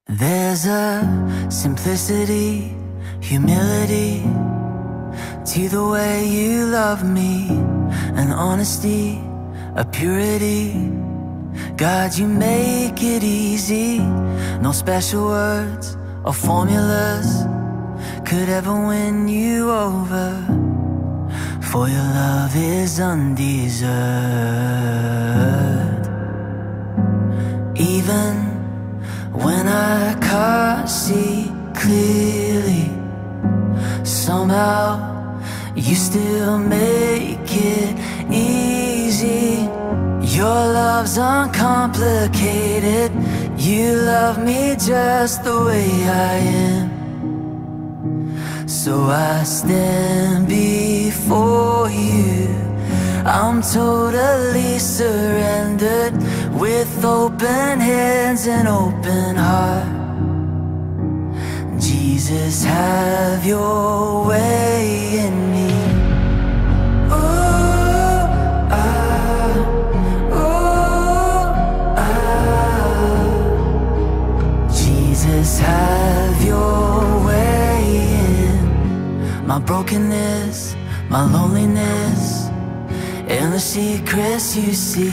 There's a simplicity, humility to the way you love me, an honesty, a purity. God, you make it easy. No special words or formulas could ever win you over, for your love is undeserved. Even when I can't see clearly, somehow you still make it easy. Your love's uncomplicated. You love me just the way I am. So I stand before you, I'm totally surrendered, with open hands and open heart. Jesus, have your way in me. Ooh, ah, ooh, ah. Jesus, have your way in my brokenness, my loneliness, and the secrets you see,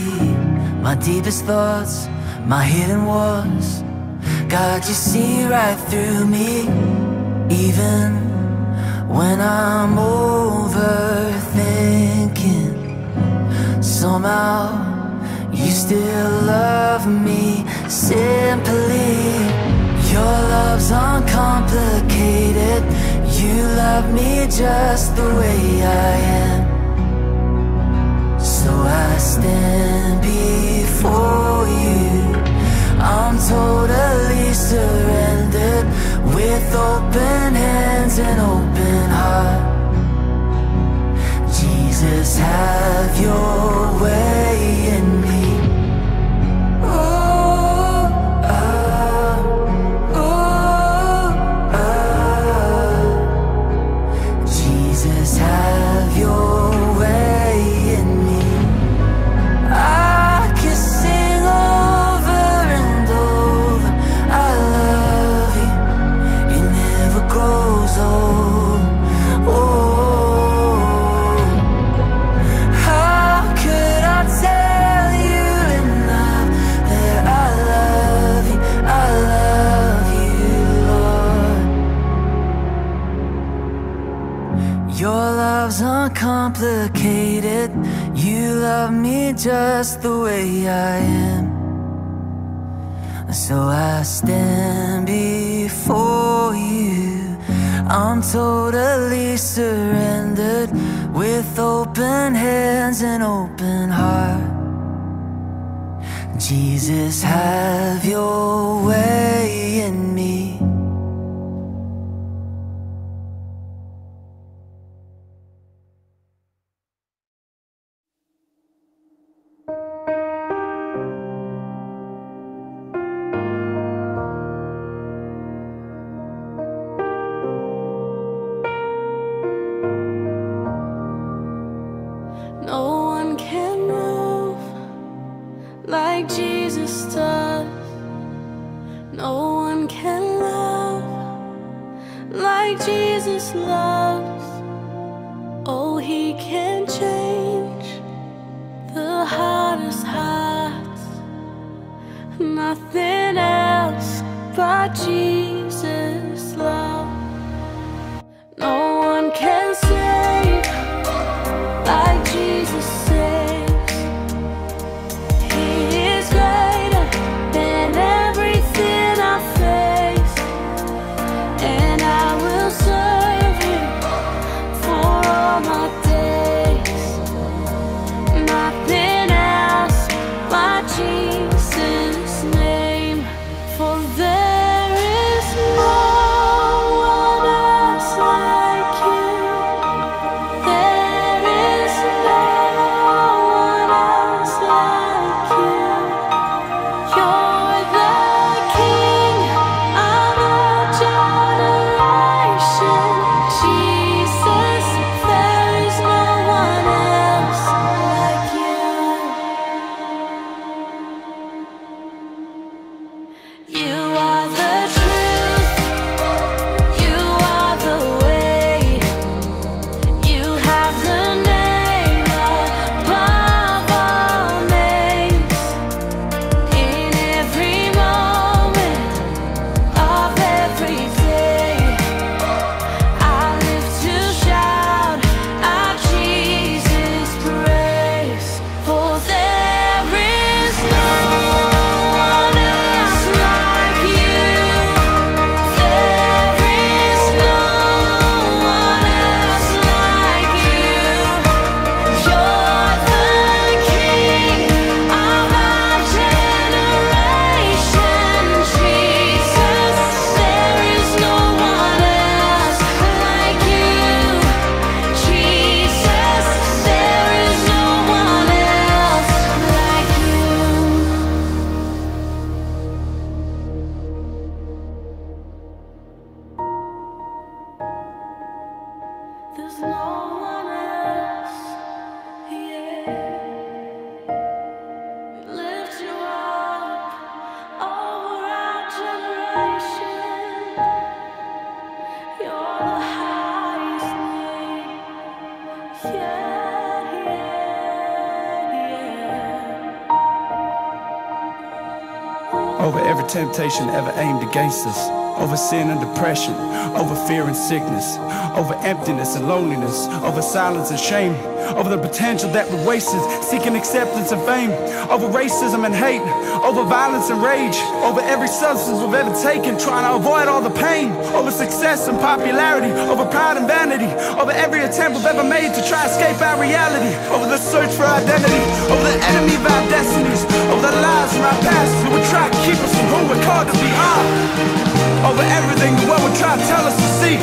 my deepest thoughts, my hidden wars. God, you see right through me. Even when I'm overthinking, somehow you still love me simply. Your love's uncomplicated. You love me just the way I am. So I stand before you, I'm totally surrendered, with open hands and open heart. Jesus, have your way in me. Ooh, ah, ooh, ah. Jesus, have your way in me. I can sing over and over, I love you, it never grows old. Oh, how could I tell you enough that I love you, Lord? Your love's uncomplicated. You love me just the way I am. So I stand before you, I'm totally surrendered, with open hands and open heart. Jesus, have your way in me. No one can move like Jesus does. No one can love like Jesus loves. Oh, he can change the hardest hearts. Nothing else but Jesus' love. No one can save like Jesus saves. He is greater than everything I face, and I will serve him for all my days. Nothing else but Jesus' name, for there is no one else like you. There is no one else like you. You're the King of all generation. Jesus, there is no one else like you. You are the every temptation ever aimed against us. Over sin and depression, over fear and sickness, over emptiness and loneliness, over silence and shame, over the potential that we wasted, seeking acceptance and fame, over racism and hate, over violence and rage, over every substance we've ever taken, trying to avoid all the pain, over success and popularity, over pride and vanity, over every attempt we've ever made to try to escape our reality, over the search for identity, over the enemy of our destinies, over the lies from our past who would try to keep us from who we're called to be on. Over everything the world would try to tell us to seek,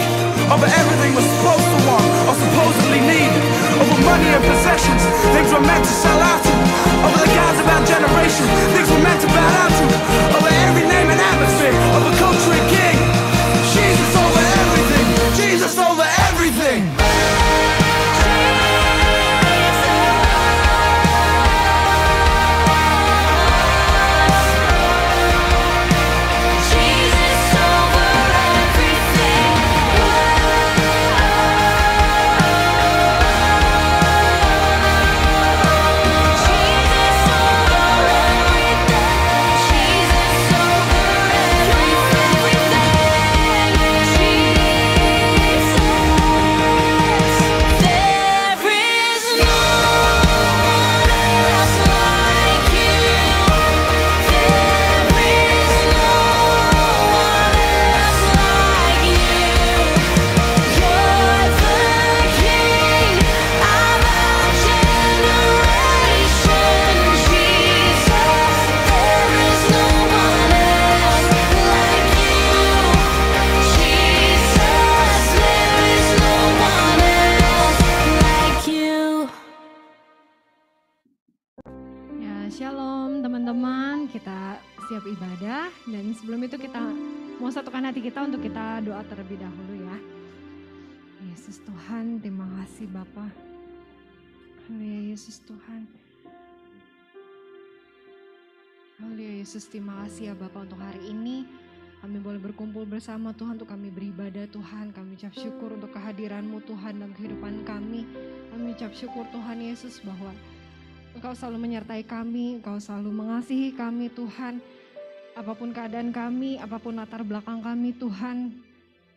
over everything we're supposed to want or supposedly need, over money and possessions, things we're meant to sell out to, over the gods of our generation, things we're meant to bow down to, over every name and atmosphere, over culture and king. Jesus over everything, Jesus over everything. Shalom teman-teman, kita siap ibadah dan sebelum itu kita mau satukan hati kita untuk kita doa terlebih dahulu ya. Yesus Tuhan, terima kasih Bapa. Haleluya Yesus Tuhan. Haleluya Yesus, terima kasih ya Bapa untuk hari ini. Kami boleh berkumpul bersama Tuhan untuk kami beribadah Tuhan. Kami ucap syukur untuk kehadiran-Mu Tuhan dalam kehidupan kami. Kami ucap syukur Tuhan Yesus bahwa Engkau selalu menyertai kami, Engkau selalu mengasihi kami Tuhan. Apapun keadaan kami, apapun latar belakang kami Tuhan,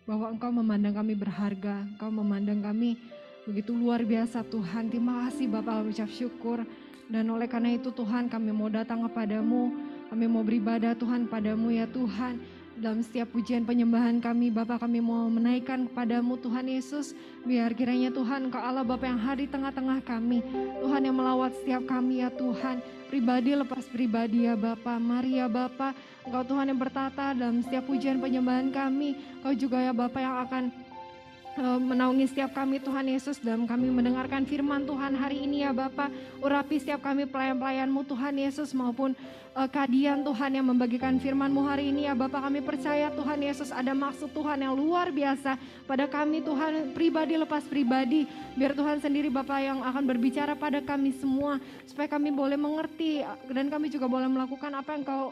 bahwa Engkau memandang kami berharga, Engkau memandang kami begitu luar biasa Tuhan. Terima kasih Bapa, kami ucap syukur. Dan oleh karena itu Tuhan, kami mau datang kepadamu, kami mau beribadah Tuhan padamu ya Tuhan. Dalam setiap pujian penyembahan kami Bapa, kami mau menaikkan kepadamu Tuhan Yesus. Biar kiranya Tuhan Engkau Allah Bapa yang hadir di tengah-tengah kami, Tuhan yang melawat setiap kami ya Tuhan. Pribadi lepas pribadi ya Bapa. Mari ya Bapa, Engkau Tuhan yang bertata dalam setiap pujian penyembahan kami. Engkau juga ya Bapa yang akan menaungi setiap kami Tuhan Yesus dalam kami mendengarkan firman Tuhan hari ini ya Bapa. Urapi setiap kami pelayan-pelayan-Mu Tuhan Yesus maupun kehadiran Tuhan yang membagikan firman-Mu hari ini ya Bapa. Kami percaya Tuhan Yesus ada maksud Tuhan yang luar biasa pada kami Tuhan, pribadi lepas pribadi. Biar Tuhan sendiri Bapa yang akan berbicara pada kami semua supaya kami boleh mengerti dan kami juga boleh melakukan apa yang Engkau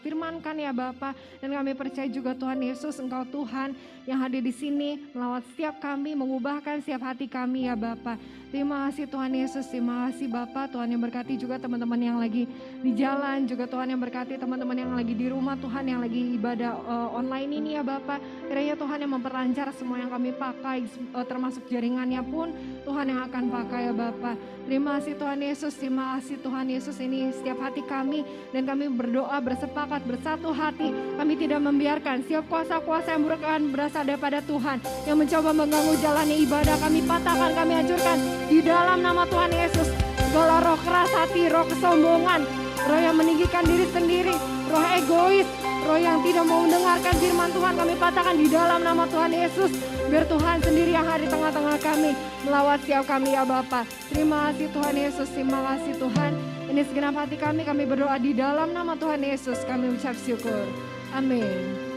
firmankan ya Bapa. Dan kami percaya juga Tuhan Yesus Engkau Tuhan yang hadir di sini melawat setiap kami, mengubahkan setiap hati kami ya Bapa. Terima kasih Tuhan Yesus, terima kasih Bapa. Tuhan yang berkati juga teman-teman yang lagi di jalan, juga Tuhan yang berkati teman-teman yang lagi di rumah Tuhan, yang lagi ibadah online ini ya Bapa. Kiranya Tuhan yang memperlancar semua yang kami pakai, termasuk jaringannya pun Tuhan yang akan pakai ya Bapa. Terima kasih Tuhan Yesus, terima kasih Tuhan Yesus, ini setiap hati kami dan kami berdoa bersepakat bersatu hati. Kami tidak membiarkan setiap kuasa-kuasa yang bukan berasal daripada Tuhan yang mencoba mengganggu jalannya ibadah, kami patahkan, kami hancurkan di dalam nama Tuhan Yesus. Segala roh keras hati, roh kesombongan, roh yang meninggikan diri sendiri, roh egois, roh yang tidak mau mendengarkan firman Tuhan, kami patahkan di dalam nama Tuhan Yesus. Biar Tuhan sendiri yang hadir di tengah-tengah kami, melawat setiap kami ya Bapa. Terima kasih Tuhan Yesus, terima kasih Tuhan. Ini segenap hati kami berdoa di dalam nama Tuhan Yesus, kami ucap syukur. Amin.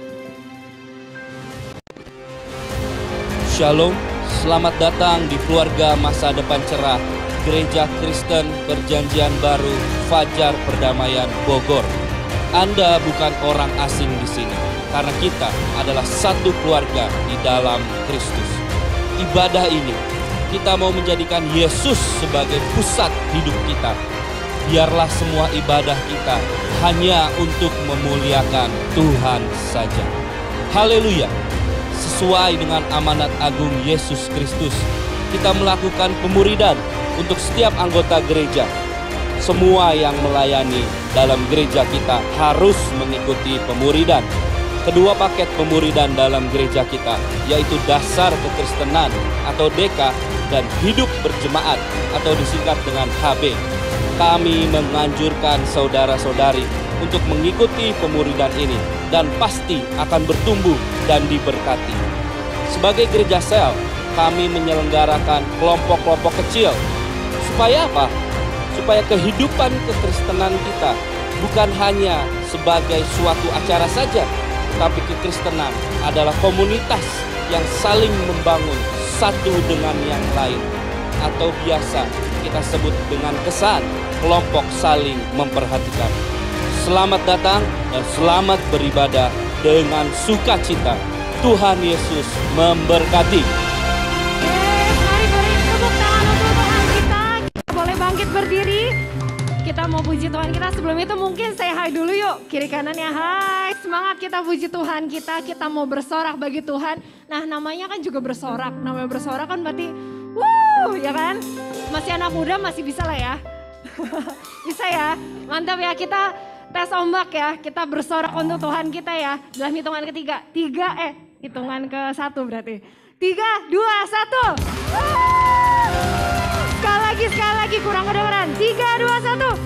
Shalom, selamat datang di keluarga Masa Depan Cerah, Gereja Kristen Perjanjian Baru Fajar Perdamaian Bogor. Anda bukan orang asing di sini, karena kita adalah satu keluarga di dalam Kristus. Ibadah ini, kita mau menjadikan Yesus sebagai pusat hidup kita. biarlah semua ibadah kita hanya untuk memuliakan Tuhan saja. Haleluya. Sesuai dengan amanat agung Yesus Kristus, kita melakukan pemuridan untuk setiap anggota gereja. Semua yang melayani dalam gereja kita harus mengikuti pemuridan. Kedua paket pemuridan dalam gereja kita, yaitu dasar kekristenan atau DK dan hidup berjemaat atau disingkat dengan HB. Kami menganjurkan saudara-saudari untuk mengikuti pemuridan ini dan pasti akan bertumbuh dan diberkati. Sebagai gereja sel, kami menyelenggarakan kelompok-kelompok kecil. Supaya apa? Supaya kehidupan kekristenan kita bukan hanya sebagai suatu acara saja, tapi kekristenan adalah komunitas yang saling membangun satu dengan yang lain, atau biasa kita sebut dengan kesan kelompok saling memperhatikan. Selamat datang dan selamat beribadah dengan sukacita. Tuhan Yesus memberkati. Mari beri tepuk tangan untuk Tuhan kita. Kita boleh bangkit berdiri. Kita mau puji Tuhan kita. Sebelum itu mungkin say hi dulu yuk. Kiri kanannya hai. Semangat kita puji Tuhan kita. Kita mau bersorak bagi Tuhan. Nah namanya kan juga bersorak. Namanya bersorak kan berarti ya kan. Masih anak muda masih bisa lah ya. Bisa ya. Mantap ya, kita tes ombak ya. Kita bersorak untuk Tuhan kita ya. Dalam hitungan ketiga. Hitungan ke 1 berarti. 3, 2, 1. Sekali lagi kurang kedengeran. 3, 2, 1.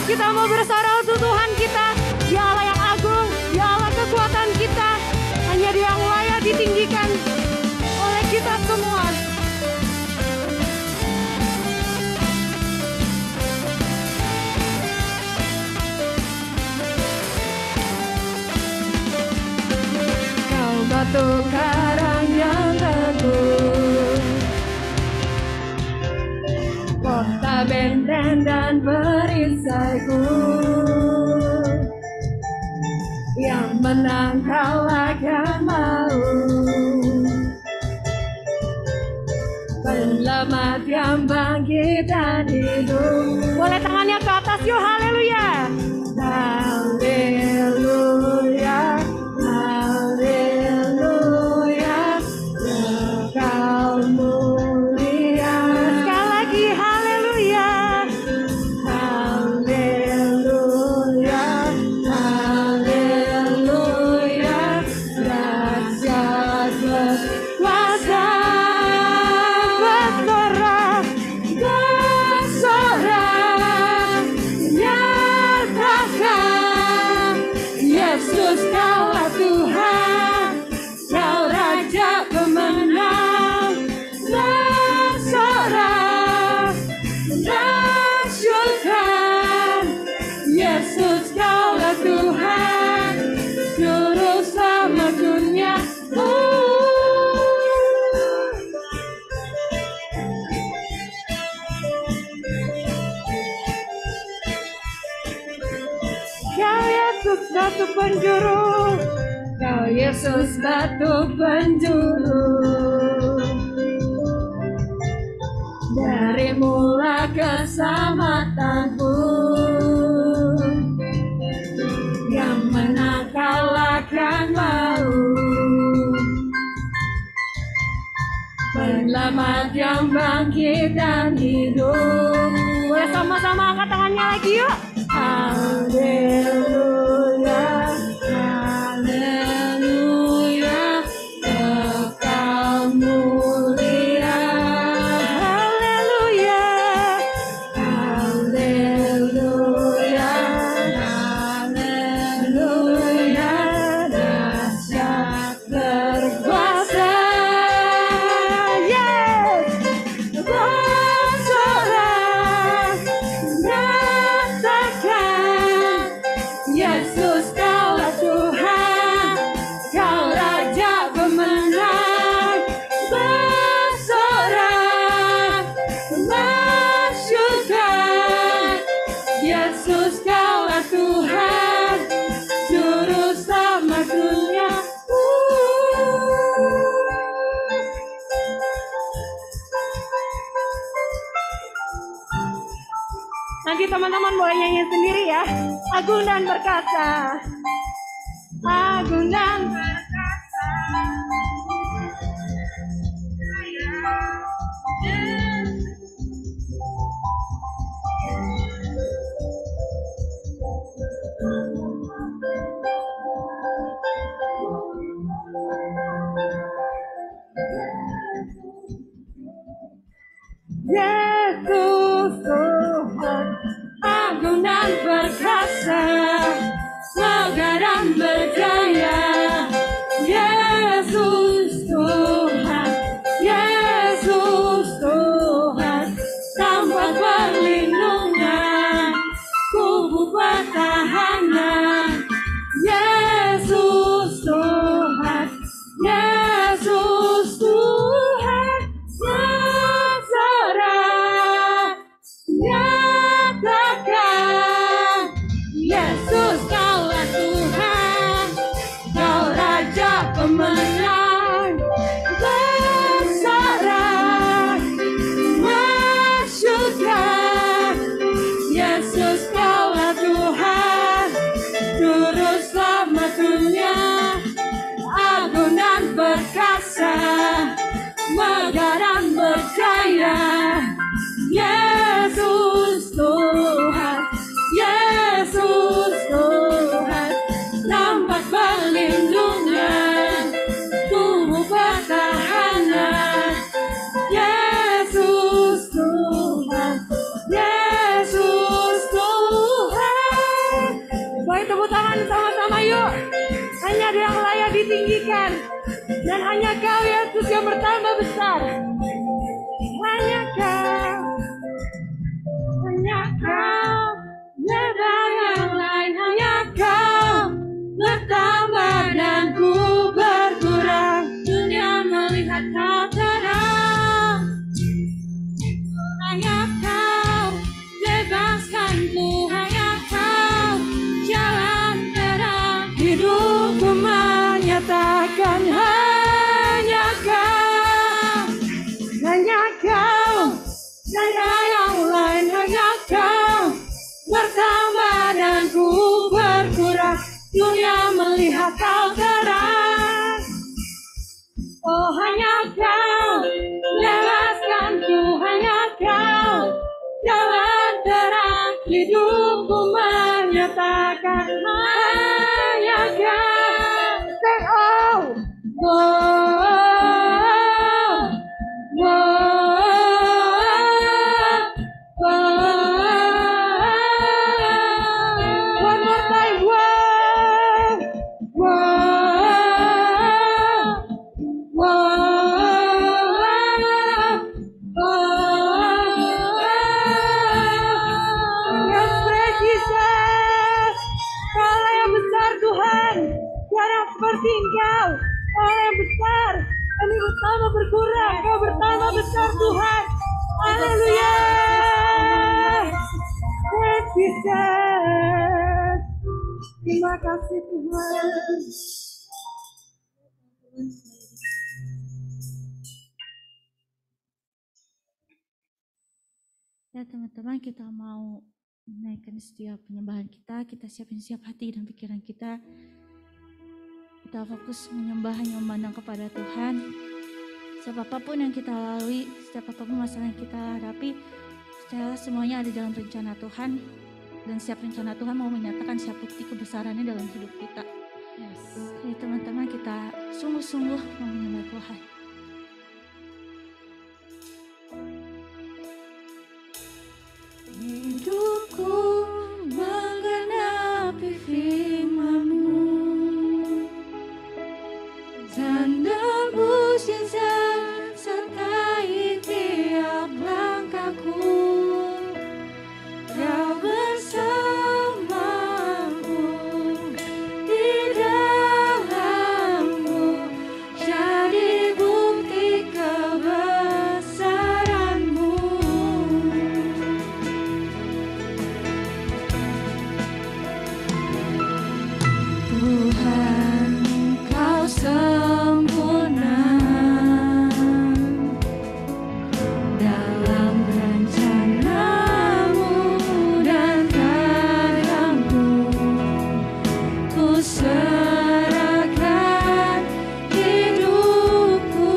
Kita mau bersorak untuk Tuhan kita. Dia Allah yang agung, Dia Allah kekuatan kita. Hanya Dia yang layak ditinggikan oleh kita semua. Kau batu karang yang teguh, kota benteng dan perisaiku, yang menang kau akan mau, penyelamat yang bangkit dan hidup. Boleh tangannya ke atas yuk, haleluya. Haleluya, haleluya, Engkau mulia. Sekali lagi haleluya, haleluya, haleluya, dahsyat berkuasa, bersorak, bersorak, nyatakan Yesus kaulah Tuhan, Kau Raja pemenang, bersorak, bersyukur, Yesus kaulah Tuhan, Juru Selamat dunia. Kau Yesus batu penjuru, Kau Yesus batu penjuru. Dari mula keselamatanku, yang menang kalahkan maut, penyelamat yang bangkit dan hidup. Boleh sama-sama angkat tangannya lagi yuk. Haleluya, haleluya, Engkau mulia. Haleluya, haleluya, haleluya, dahsyat berkuasa. Yes, bersorak, nyatakan Yesus kaulah Tuhan, Kau Raja pemenang, bersorak, bersyukur, Yesus kaulah Tuhan, Juru Selamat dunia. teman-teman boleh nyanyi sendiri ya. Agung dan perkasa. Agung dan perkasa. Yesus Tuhan, agung dan perkasa, megah dan berjaya. Yesus Tuhan, Yesus Tuhan, tempat perlindungan, kubu pertahanan. Yesus Tuhan, Yesus Tuhan, Nazaret, nyatakan Yesus kaulah Tuhan, kau Raja pemenang, bersorak, masyurkan. Yesus kaulah Tuhan, Juru Selamat dunia, agung dan perkasa, megah dan berjaya. Yesus Tuhan, Yesus Tuhan, tempat perlindungan, tubuh pertahanan. Yesus Tuhan, Yesus Tuhan. Baik, tepuk tangan sama-sama yuk. Hanya Dia yang layak ditinggikan, dan hanya Kau Yesus yang bertambah besar. Hanya Kau, hanya Kau, beda yang lain. Hanya Kau bertambah dan ku berkurang. Dunia melihat Kau terang. Hanya Kau bebaskanku, hanya Kau jalan terang. Hidupku menyatakan hanya Kau, hanya Kau, tiada yang lain. Hanya Kau bertambah dan ku berkurang. Dunia melihat Kau terang. Oh, hanya Kau bebaskanku, hanya Kau jalan terang. Hidupku menyatakan hanya Kau. Say oh, oh, oh, oh. One more time, whoa, whoa, whoa. Yes, praise Jesus. Kaulah yang besar Tuhan, tiada seperti Engkau. Kaulah yang besar, kami bertambah berkurang, Kau bertambah besar Tuhan. Haleluya. Praise Jesus. Terima kasih Tuhan. Ya teman-teman, kita mau menaikkan setiap penyembahan kita siapin siap hati dan pikiran kita. Kita fokus menyembah hanya memandang kepada Tuhan. Setiap apapun yang kita lalui, setiap apapun masalah yang kita hadapi, percayalah semuanya ada dalam rencana Tuhan. Dan setiap rencana Tuhan mau menyatakan setiap bukti kebesarannya dalam hidup kita. Jadi teman-teman, kita sungguh-sungguh mau menyembah Tuhan. Hidupku menggenapi firman-Mu, tanda mukjizat sertai tiap langkahku. Kau bersamaku di dalamku, jadi serahkan hidupku,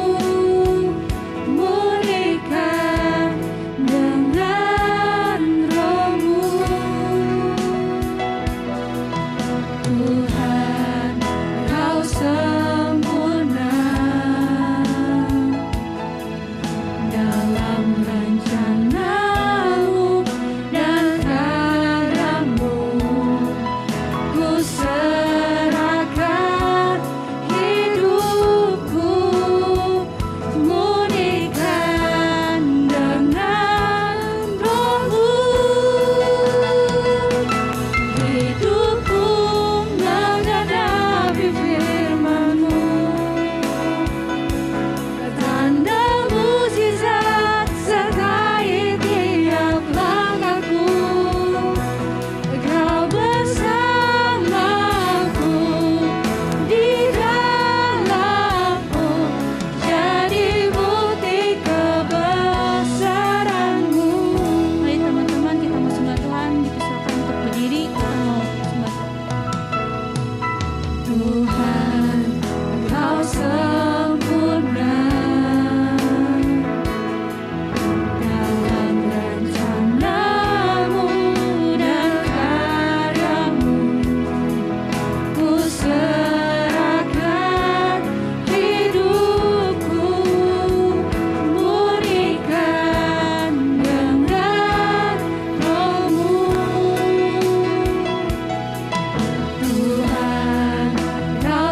murnikan dengan Roh-Mu. Tuhan, Kau sempurna dalam rencana-Mu dan karya-Mu. Ku serahkan hidupku, murnikan dengan Roh-Mu. Hidupku menghadapi firman-Mu, tanda mukjizat sertai tiap langkahku. Kau bersamaku di dalamku, jadi bukti kebesaran-Mu. Mari teman-teman kita mau sembah Tuhan, dipersilakan untuk berdiri, kita mau sembah. Tuhan, Kau sempurna dalam rencana-Mu dan karya-Mu. Ku serahkan hidupku, murnikan dengan Roh-Mu. Tuhan, Kau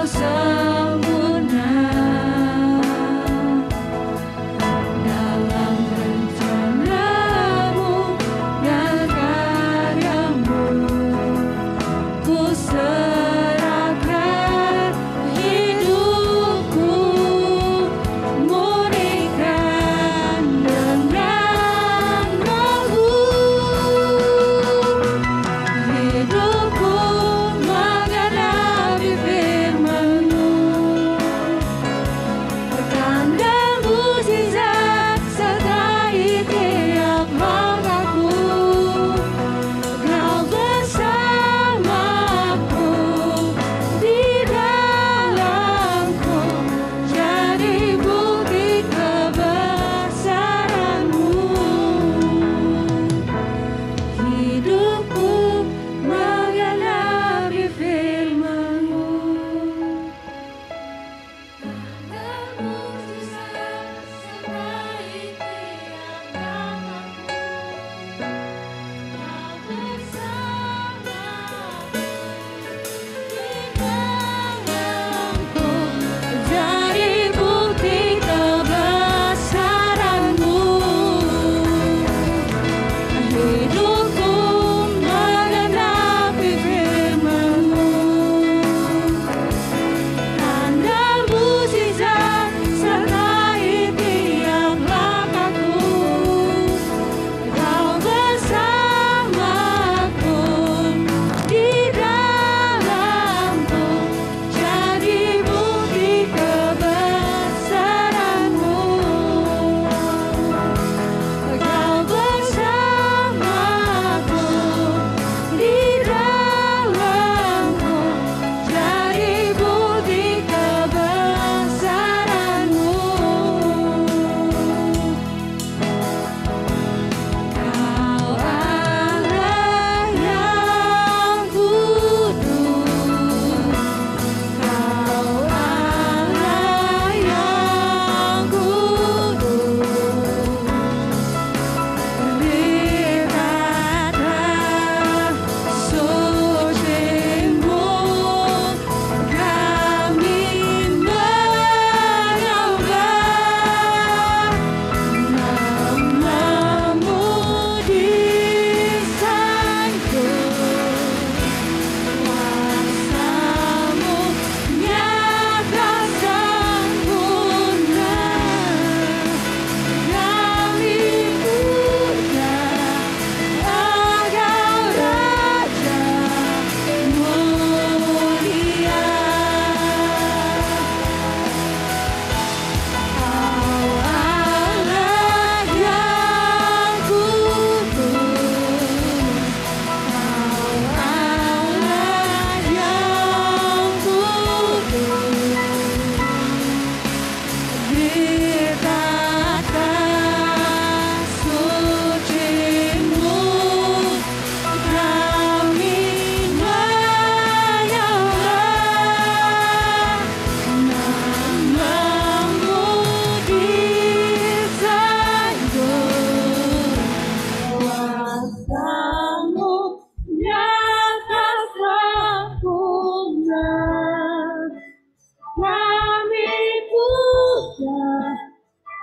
Kami puja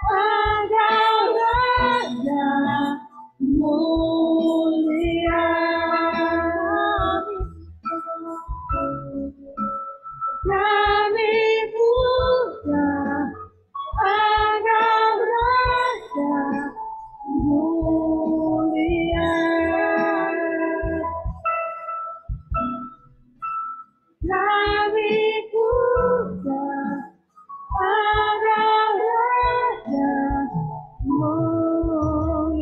Engkau Raja mulia. Kami puja Engkau Raja mulia. Kami puja Engkau Raja mulia.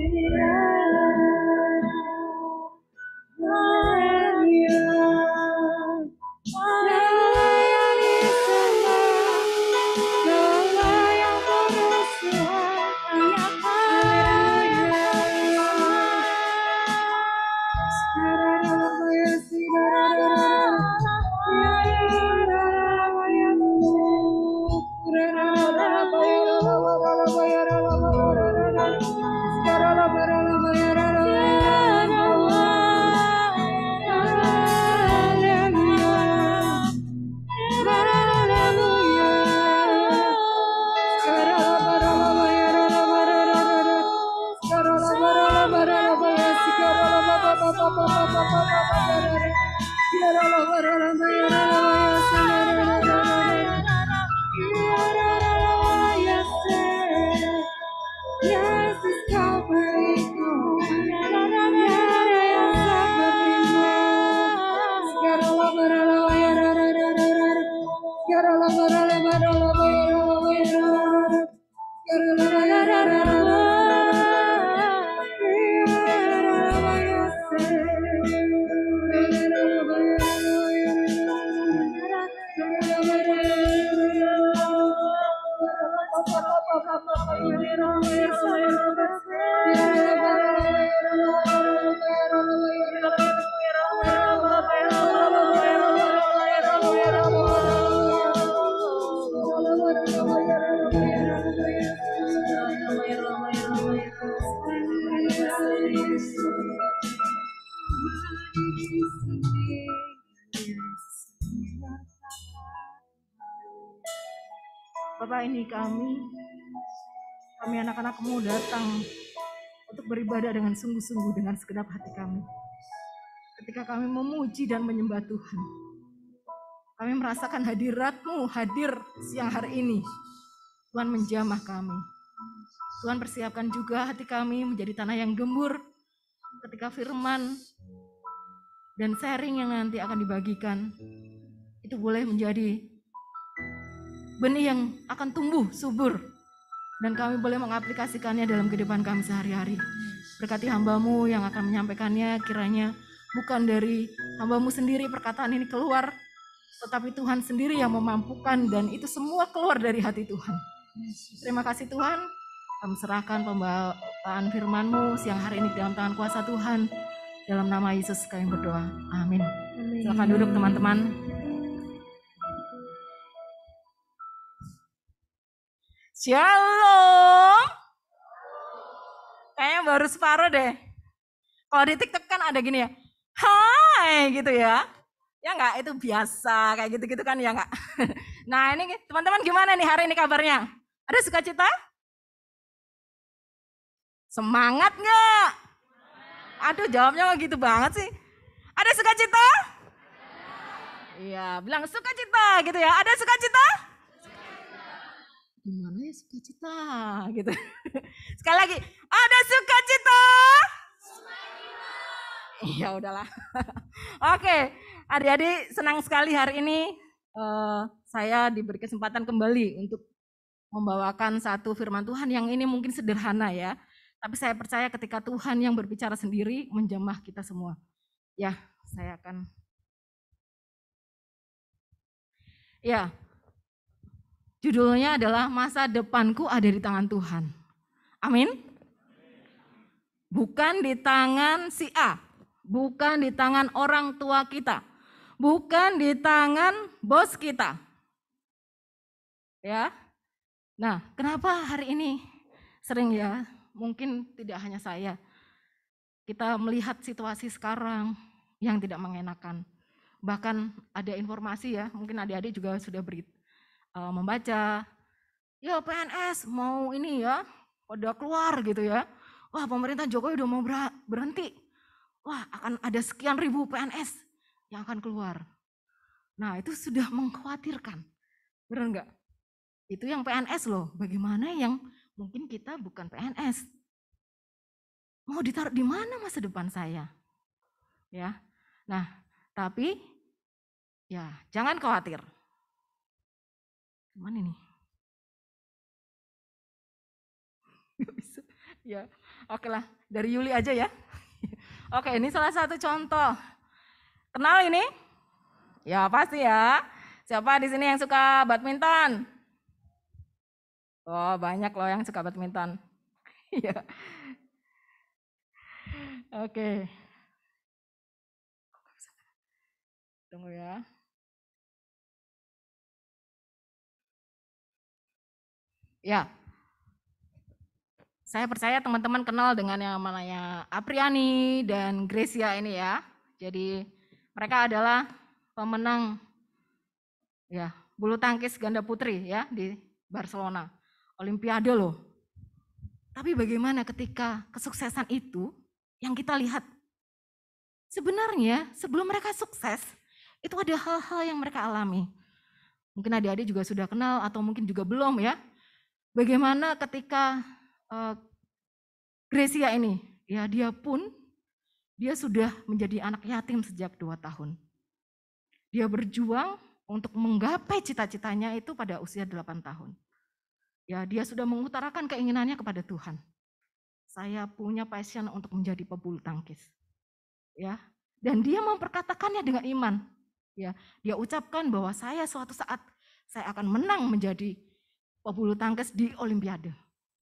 Yes, it's Calvary. Bapak, ini kami anak-anakmu datang untuk beribadah dengan sungguh-sungguh dengan segenap hati kami. Ketika kami memuji dan menyembah Tuhan, kami merasakan hadirat-Mu hadir siang hari ini. Tuhan menjamah kami. Tuhan persiapkan juga hati kami menjadi tanah yang gembur ketika firman dan sharing yang nanti akan dibagikan itu boleh menjadi benih yang akan tumbuh subur dan kami boleh mengaplikasikannya dalam kehidupan kami sehari-hari. Berkati hamba-Mu yang akan menyampaikannya, kiranya bukan dari hamba-Mu sendiri perkataan ini keluar, tetapi Tuhan sendiri yang memampukan dan itu semua keluar dari hati Tuhan. Terima kasih Tuhan, kami serahkan pembawaan firman-Mu siang hari ini dalam tangan kuasa Tuhan. Dalam nama Yesus kami berdoa, amin. Silakan duduk teman-teman. Shalom. Kayaknya baru separuh deh. Kalau di TikTok kan ada gini ya, hai gitu ya. Ya enggak, itu biasa kayak gitu-gitu kan ya enggak. Nah ini teman-teman gimana nih hari ini kabarnya? Ada sukacita? Semangat nggak? Aduh jawabnya kok gitu banget sih. Ada sukacita? Iya, bilang sukacita gitu ya. Ada sukacita? Gimana ya sukacita gitu. Sekali lagi, ada sukacita? Iya udahlah. Oke, adik-adik senang sekali hari ini saya diberi kesempatan kembali untuk membawakan satu firman Tuhan yang ini mungkin sederhana ya. Tapi saya percaya ketika Tuhan yang berbicara sendiri menjamah kita semua. Ya, saya akan. Ya, judulnya adalah masa depanku ada di tangan Tuhan. Amin. Bukan di tangan si A, bukan di tangan orang tua kita, bukan di tangan bos kita. Ya. Nah, kenapa hari ini sering ya? Mungkin tidak hanya saya, kita melihat situasi sekarang yang tidak mengenakan. Bahkan ada informasi ya, mungkin adik-adik juga sudah beri. membaca, ya PNS mau ini ya, pada keluar gitu ya. Wah, pemerintah Jokowi udah mau berhenti. Wah, akan ada sekian ribu PNS yang akan keluar. Nah, itu sudah mengkhawatirkan. Benar enggak? Itu yang PNS loh. Bagaimana yang mungkin kita bukan PNS? Mau ditaruh di mana masa depan saya? Ya. Nah, tapi ya jangan khawatir. Mana ini? Nggak bisa. Ya, oke lah. Dari Yuli aja ya. Oke, ini salah satu contoh. Kenal ini? Ya pasti ya. Siapa di sini yang suka badminton? Oh, banyak loh yang suka badminton. Iya. Oke. Tunggu ya. Ya. Saya percaya teman-teman kenal dengan yang namanya Apriani dan Gracia ini ya. Jadi mereka adalah pemenang ya bulu tangkis ganda putri ya di Barcelona. Olimpiade loh. Tapi bagaimana ketika kesuksesan itu yang kita lihat? Sebenarnya sebelum mereka sukses, itu ada hal-hal yang mereka alami. Mungkin adik-adik juga sudah kenal atau mungkin juga belum ya. Bagaimana ketika Gracia ini, ya dia sudah menjadi anak yatim sejak 2 tahun. Dia berjuang untuk menggapai cita-citanya itu pada usia 8 tahun. Ya, dia sudah mengutarakan keinginannya kepada Tuhan. Saya punya passion untuk menjadi pebulu tangkis. Ya, dan dia memperkatakannya dengan iman. Ya, dia ucapkan bahwa saya suatu saat saya akan menang menjadi pebulu tangkis di Olimpiade.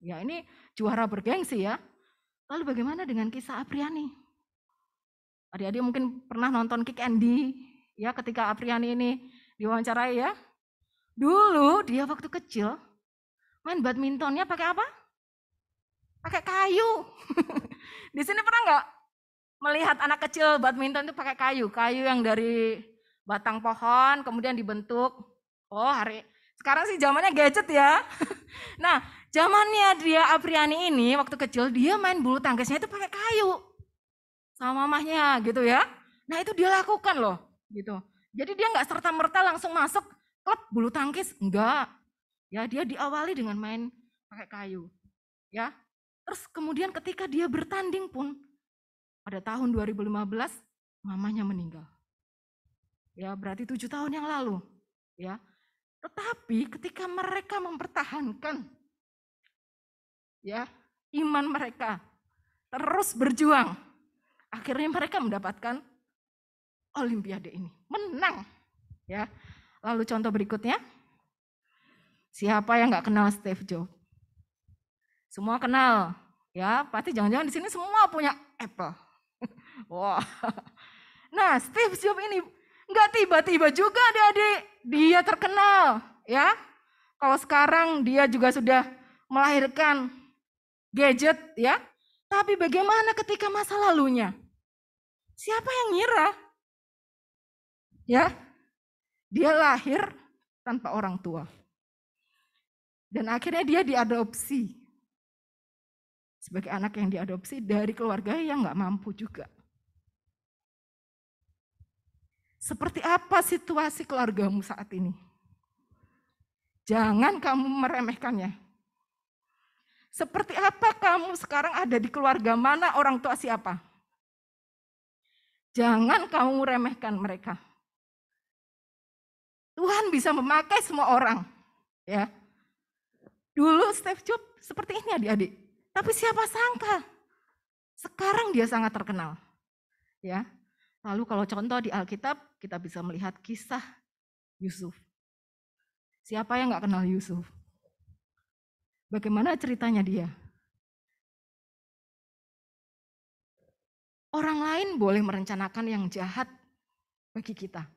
Ya, ini juara bergengsi ya. Lalu bagaimana dengan kisah Apriani? Adik-adik mungkin pernah nonton Kick Andy ya ketika Apriani ini diwawancarai ya. Dulu dia waktu kecil main badmintonnya pakai apa? Pakai kayu. Di sini pernah nggak melihat anak kecil badminton itu pakai kayu? Kayu yang dari batang pohon kemudian dibentuk. Oh, sekarang sih zamannya gadget ya. Nah, zamannya dia Apriani ini waktu kecil dia main bulu tangkisnya itu pakai kayu. Sama mamahnya gitu ya. Nah, itu dia lakukan loh gitu. Jadi dia nggak serta-merta langsung masuk klub bulu tangkis, enggak. Ya, dia diawali dengan main pakai kayu. Ya. Terus kemudian ketika dia bertanding pun pada tahun 2015 mamanya meninggal. Ya, berarti 7 tahun yang lalu. Ya. Tetapi ketika mereka mempertahankan ya, iman mereka terus berjuang, akhirnya mereka mendapatkan Olimpiade ini, menang. Ya, lalu contoh berikutnya, siapa yang nggak kenal Steve Jobs? Semua kenal, ya pasti jangan-jangan di sini semua punya Apple. Wah, nah Steve Jobs ini nggak tiba-tiba juga adik-adik dia terkenal, ya. Kalau sekarang dia juga sudah melahirkan gadget, ya. Tapi bagaimana ketika masa lalunya? Siapa yang ngira? Ya, dia lahir tanpa orang tua. Dan akhirnya dia diadopsi. Sebagai anak yang diadopsi dari keluarga yang nggak mampu juga. Seperti apa situasi keluargamu saat ini? Jangan kamu meremehkannya. Seperti apa kamu sekarang ada di keluarga mana, orang tua siapa? Jangan kamu remehkan mereka. Tuhan bisa memakai semua orang. Ya. Dulu Steve Jobs seperti ini adik-adik. Tapi siapa sangka? Sekarang dia sangat terkenal. Ya. Lalu kalau contoh di Alkitab, kita bisa melihat kisah Yusuf. Siapa yang nggak kenal Yusuf? Bagaimana ceritanya dia? Orang lain boleh merencanakan yang jahat bagi kita.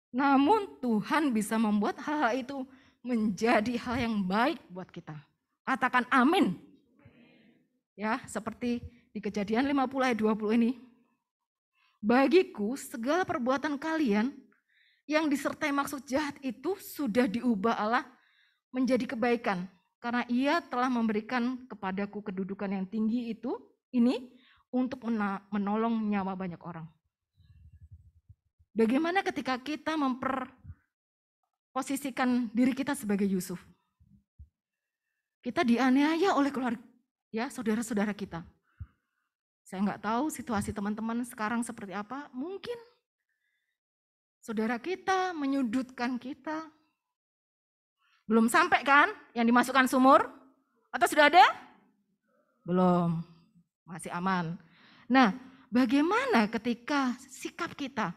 Namun Tuhan bisa membuat hal itu menjadi hal yang baik buat kita. Katakan amin. Ya, seperti di Kejadian 50 ayat 20 ini. Bagiku segala perbuatan kalian yang disertai maksud jahat itu sudah diubah Allah menjadi kebaikan. Karena ia telah memberikan kepadaku kedudukan yang tinggi ini untuk menolong nyawa banyak orang. Bagaimana ketika kita memposisikan diri kita sebagai Yusuf? Kita dianiaya oleh keluarga, ya, saudara-saudara kita. Saya nggak tahu situasi teman-teman sekarang seperti apa. Mungkin saudara kita menyudutkan kita. Belum sampai kan yang dimasukkan sumur? Atau sudah ada? Belum, masih aman. Nah, bagaimana ketika sikap kita?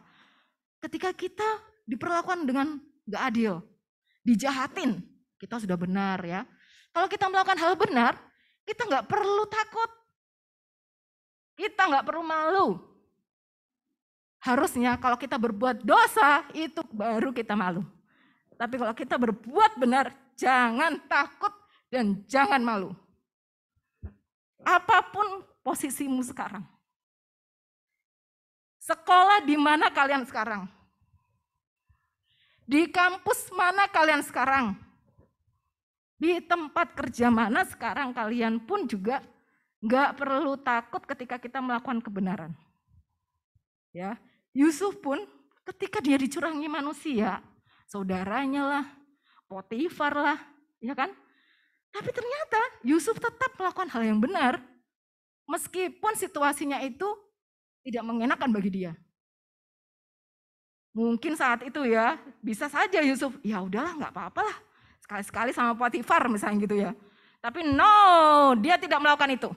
Ketika kita diperlakukan dengan gak adil, dijahatin, kita sudah benar ya. Kalau kita melakukan hal benar, kita gak perlu takut. Kita gak perlu malu. Harusnya kalau kita berbuat dosa, itu baru kita malu. Tapi kalau kita berbuat benar, jangan takut dan jangan malu. Apapun posisimu sekarang. Sekolah di mana kalian sekarang? Di kampus mana kalian sekarang? Di tempat kerja mana sekarang kalian pun juga nggak perlu takut ketika kita melakukan kebenaran. Ya, Yusuf pun ketika dia dicurangi manusia, saudaranya lah, Potifar lah, ya kan? Tapi ternyata Yusuf tetap melakukan hal yang benar, meskipun situasinya itu tidak mengenakan bagi dia. Mungkin saat itu ya, bisa saja Yusuf, ya udahlah nggak apa-apa lah, sekali-sekali sama Potifar misalnya gitu ya. Tapi no, dia tidak melakukan itu.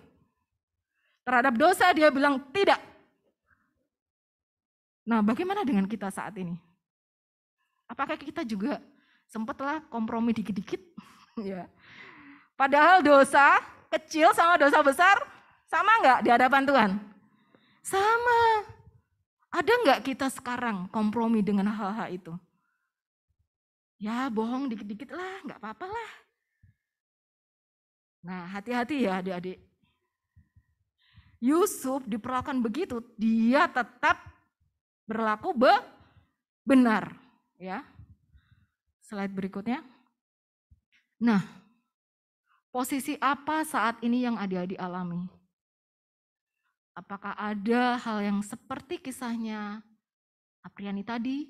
Terhadap dosa dia bilang tidak. Nah, bagaimana dengan kita saat ini? Apakah kita juga sempatlah kompromi dikit-dikit? Ya. Padahal dosa kecil sama dosa besar sama nggak di hadapan Tuhan? Sama. Ada nggak kita sekarang kompromi dengan hal-hal itu? Ya bohong dikit-dikit lah, nggak apa-apa lah. Nah hati-hati ya adik-adik. Yusuf diperlakukan begitu, dia tetap berlaku benar. Ya. Slide berikutnya. Nah, posisi apa saat ini yang adik-adik alami? Apakah ada hal yang seperti kisahnya Apriani tadi?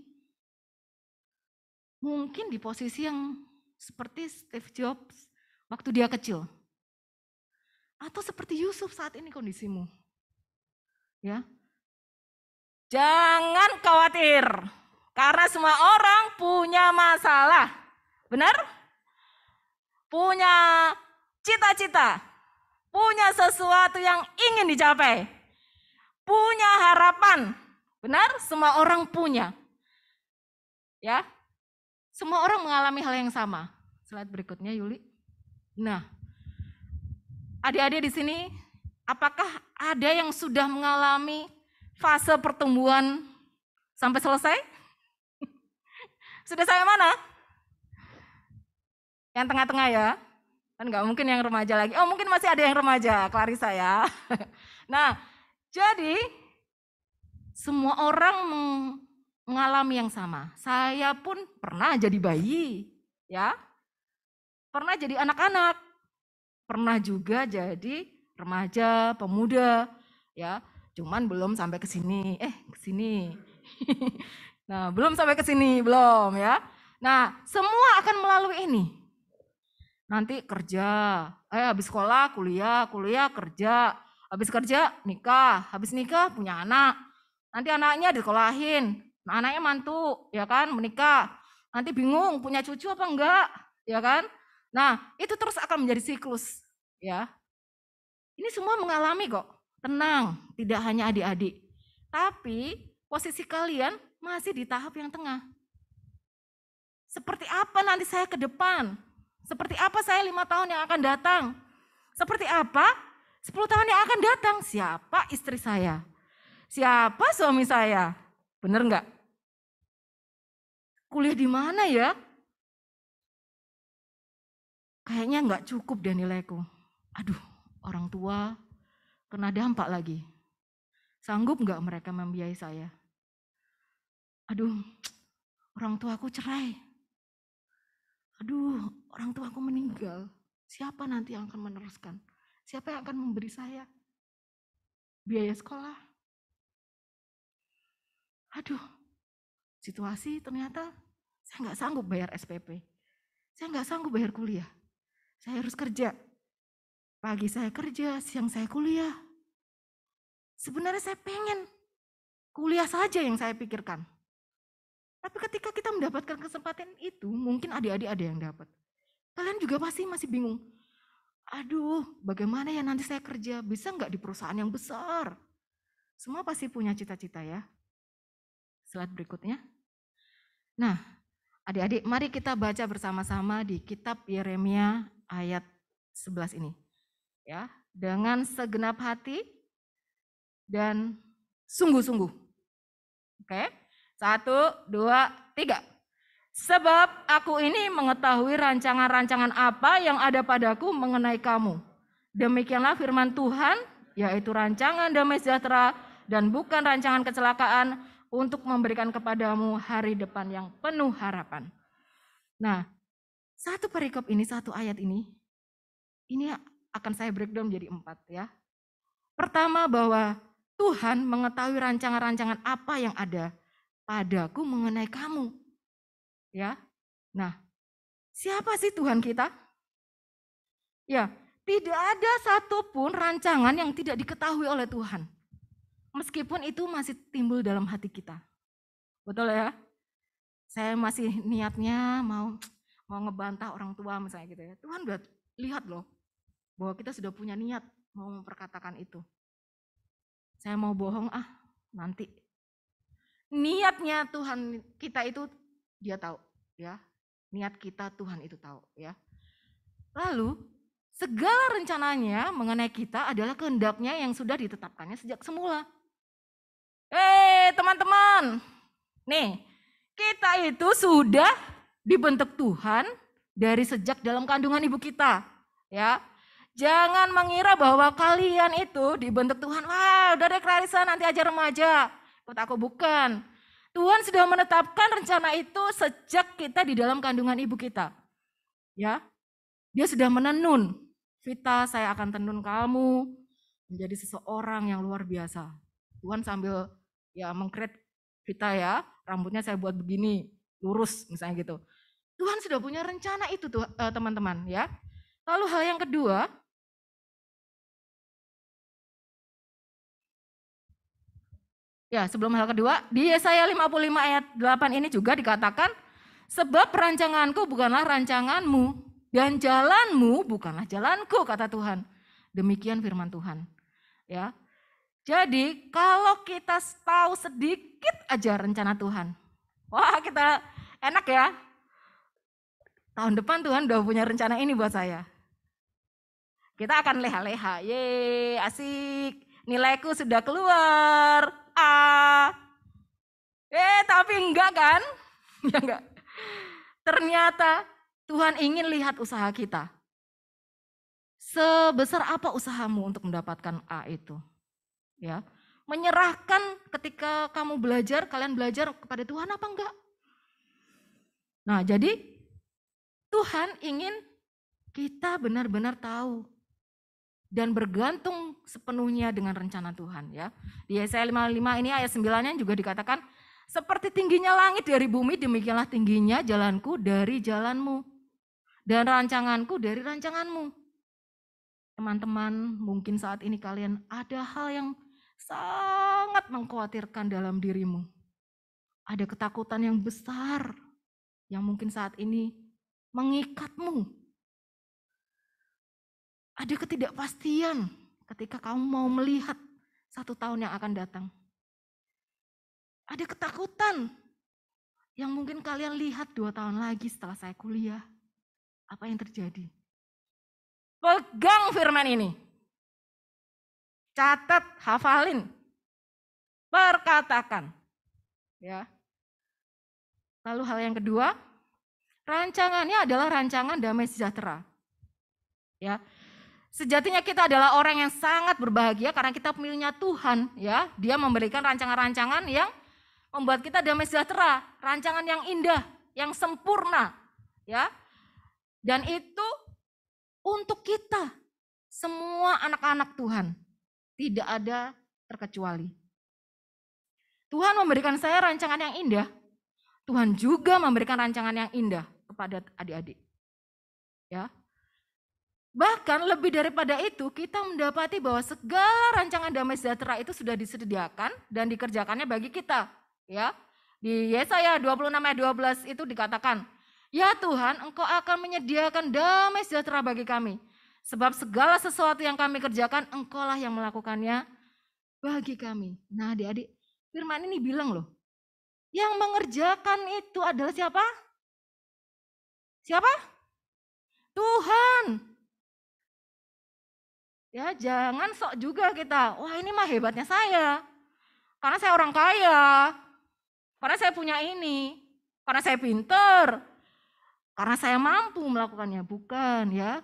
Mungkin di posisi yang seperti Steve Jobs waktu dia kecil. Atau seperti Yusuf saat ini kondisimu. Ya. Jangan khawatir, karena semua orang punya masalah. Benar? Punya cita-cita, punya sesuatu yang ingin dicapai, punya harapan. Benar? Semua orang punya. Ya. Semua orang mengalami hal yang sama. Slide berikutnya Yuli. Nah, adik-adik di sini, apakah ada yang sudah mengalami fase pertumbuhan sampai selesai? Sudah sampai mana? Yang tengah-tengah ya. Kan nggak mungkin yang remaja lagi. Oh mungkin masih ada yang remaja, Clarissa ya. Nah, jadi semua orang mengalami yang sama. Saya pun pernah jadi bayi, ya. Pernah jadi anak-anak. Pernah juga jadi remaja, pemuda, ya. Cuman belum sampai ke sini. Ke sini. Nah, belum sampai ke sini, belum ya. Nah, semua akan melalui ini. Nanti kerja, habis sekolah, kuliah, kerja. Habis kerja, nikah. Habis nikah, punya anak. Nanti anaknya disekolahin. Nah, anaknya mantu, ya kan, menikah. Nanti bingung, punya cucu apa enggak, ya kan. Nah, itu terus akan menjadi siklus, ya. Ini semua mengalami kok. Tenang, tidak hanya adik-adik. Tapi posisi kalian masih di tahap yang tengah. Seperti apa nanti saya ke depan? Seperti apa saya 5 tahun yang akan datang? Seperti apa 10 tahun yang akan datang? Siapa istri saya? Siapa suami saya? Bener enggak? Kuliah di mana ya? Kayaknya enggak cukup deh nilaiku. Aduh, orang tua kena dampak lagi. Sanggup enggak mereka membiayai saya? Aduh, orang tuaku cerai. Aduh, orang tuaku meninggal. Siapa nanti yang akan meneruskan? Siapa yang akan memberi saya biaya sekolah? Aduh, situasi ternyata saya nggak sanggup bayar SPP. Saya nggak sanggup bayar kuliah. Saya harus kerja. Pagi saya kerja, siang saya kuliah. Sebenarnya saya pengen kuliah saja yang saya pikirkan. Tapi ketika kita mendapatkan kesempatan itu, mungkin adik-adik ada yang dapat. Kalian juga pasti masih bingung. Aduh, bagaimana ya nanti saya kerja? Bisa nggak di perusahaan yang besar? Semua pasti punya cita-cita ya. Slide berikutnya. Nah, adik-adik, mari kita baca bersama-sama di kitab Yeremia ayat 11 ini. Ya, dengan segenap hati dan sungguh-sungguh. Oke, 1, 2, 3. Sebab aku ini mengetahui rancangan-rancangan apa yang ada padaku mengenai kamu. Demikianlah firman Tuhan, yaitu rancangan damai sejahtera dan bukan rancangan kecelakaan untuk memberikan kepadamu hari depan yang penuh harapan. Nah, satu perikop ini, satu ayat ini akan saya breakdown menjadi 4 ya. Pertama, bahwa Tuhan mengetahui rancangan-rancangan apa yang ada padaku mengenai kamu. Ya. Nah, siapa sih Tuhan kita? Ya, tidak ada satupun rancangan yang tidak diketahui oleh Tuhan. Meskipun itu masih timbul dalam hati kita. Betul ya? Saya masih niatnya mau ngebantah orang tua misalnya gitu ya. Tuhan udah lihat loh bahwa kita sudah punya niat mau memperkatakan itu. Saya mau bohong nanti. Niatnya Tuhan kita itu dia tahu ya. Niat kita Tuhan itu tahu ya. Lalu segala rencananya mengenai kita adalah kehendaknya yang sudah ditetapkannya sejak semula. Teman-teman. Nih, kita itu sudah dibentuk Tuhan dari sejak dalam kandungan ibu kita, ya. Jangan mengira bahwa kalian itu dibentuk Tuhan, wah udah deh Clarissa nanti aja remaja. Ikut aku, bukan. Tuhan sudah menetapkan rencana itu sejak kita di dalam kandungan ibu kita. Ya. Dia sudah menenun. Vita, saya akan tenun kamu menjadi seseorang yang luar biasa. Tuhan sambil ya mengkreat Vita ya, rambutnya saya buat begini, lurus misalnya gitu. Tuhan sudah punya rencana itu tuh teman-teman ya. Lalu hal yang kedua, ya sebelum hal kedua, di Yesaya 55 ayat 8 ini juga dikatakan, sebab rancanganku bukanlah rancanganmu, dan jalanmu bukanlah jalanku, kata Tuhan. Demikian firman Tuhan. Ya. Jadi kalau kita tahu sedikit aja rencana Tuhan, wah kita enak ya. Tahun depan Tuhan udah punya rencana ini buat saya. Kita akan leha-leha, ye asik, nilaiku sudah keluar, tapi enggak kan? Ya enggak. Ternyata Tuhan ingin lihat usaha kita. Sebesar apa usahamu untuk mendapatkan A itu? Ya, menyerahkan ketika kamu belajar, kalian belajar kepada Tuhan apa enggak? Nah, jadi Tuhan ingin kita benar-benar tahu dan bergantung sepenuhnya dengan rencana Tuhan ya. Di Yesaya 55 ini ayat 9-nya juga dikatakan, seperti tingginya langit dari bumi, demikianlah tingginya jalanku dari jalanmu dan rancanganku dari rancanganmu. Teman-teman, mungkin saat ini kalian ada hal yang sangat mengkhawatirkan dalam dirimu. Ada ketakutan yang besar yang mungkin saat ini mengikatmu. Ada ketidakpastian ketika kamu mau melihat 1 tahun yang akan datang. Ada ketakutan yang mungkin kalian lihat 2 tahun lagi setelah saya kuliah. Apa yang terjadi? Pegang firman ini. Catat, hafalin. Perkatakan. Ya. Lalu hal yang kedua, rancangannya adalah rancangan damai sejahtera. Ya. Sejatinya kita adalah orang yang sangat berbahagia karena kita pemilihnya Tuhan, ya. Dia memberikan rancangan-rancangan yang membuat kita damai sejahtera, rancangan yang indah, yang sempurna, ya. Dan itu untuk kita, semua anak-anak Tuhan, tidak ada terkecuali. Tuhan memberikan saya rancangan yang indah, Tuhan juga memberikan rancangan yang indah kepada adik-adik. Ya. Bahkan lebih daripada itu, kita mendapati bahwa segala rancangan damai sejahtera itu sudah disediakan dan dikerjakannya bagi kita. Ya. Di Yesaya 26 ayat 12 itu dikatakan, "Ya Tuhan, Engkau akan menyediakan damai sejahtera bagi kami. Sebab segala sesuatu yang kami kerjakan, Engkaulah yang melakukannya bagi kami." Nah adik-adik, firman ini bilang loh, yang mengerjakan itu adalah siapa? Siapa? Tuhan. Ya, jangan sok juga kita, wah ini mah hebatnya saya. Karena saya orang kaya. Karena saya punya ini. Karena saya pinter. Karena saya mampu melakukannya. Bukan ya.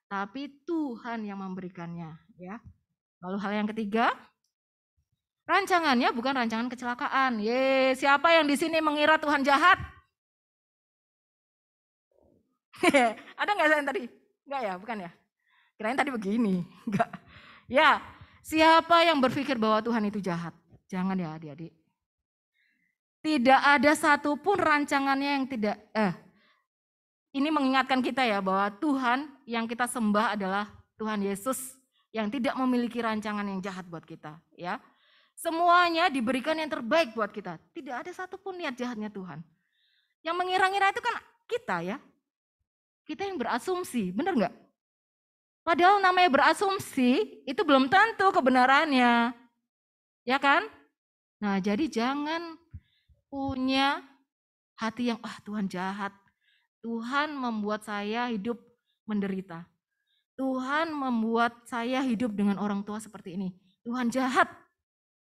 Tapi Tuhan yang memberikannya. Ya. Lalu hal yang ketiga, rancangannya bukan rancangan kecelakaan. Siapa yang di sini mengira Tuhan jahat? Ada nggak saya tadi? Enggak ya, bukan ya? Kirain tadi begini. Enggak. Ya, siapa yang berpikir bahwa Tuhan itu jahat? Jangan ya adik-adik. Tidak ada satupun rancangannya yang tidak, ini mengingatkan kita ya bahwa Tuhan yang kita sembah adalah Tuhan Yesus yang tidak memiliki rancangan yang jahat buat kita. Ya, semuanya diberikan yang terbaik buat kita. Tidak ada satupun niat jahatnya Tuhan. Yang mengira-ngira itu kan kita ya. Kita yang berasumsi, benar nggak? Padahal namanya berasumsi itu belum tentu kebenarannya. Ya kan? Nah jadi jangan punya hati yang, Tuhan jahat. Tuhan membuat saya hidup menderita. Tuhan membuat saya hidup dengan orang tua seperti ini. Tuhan jahat.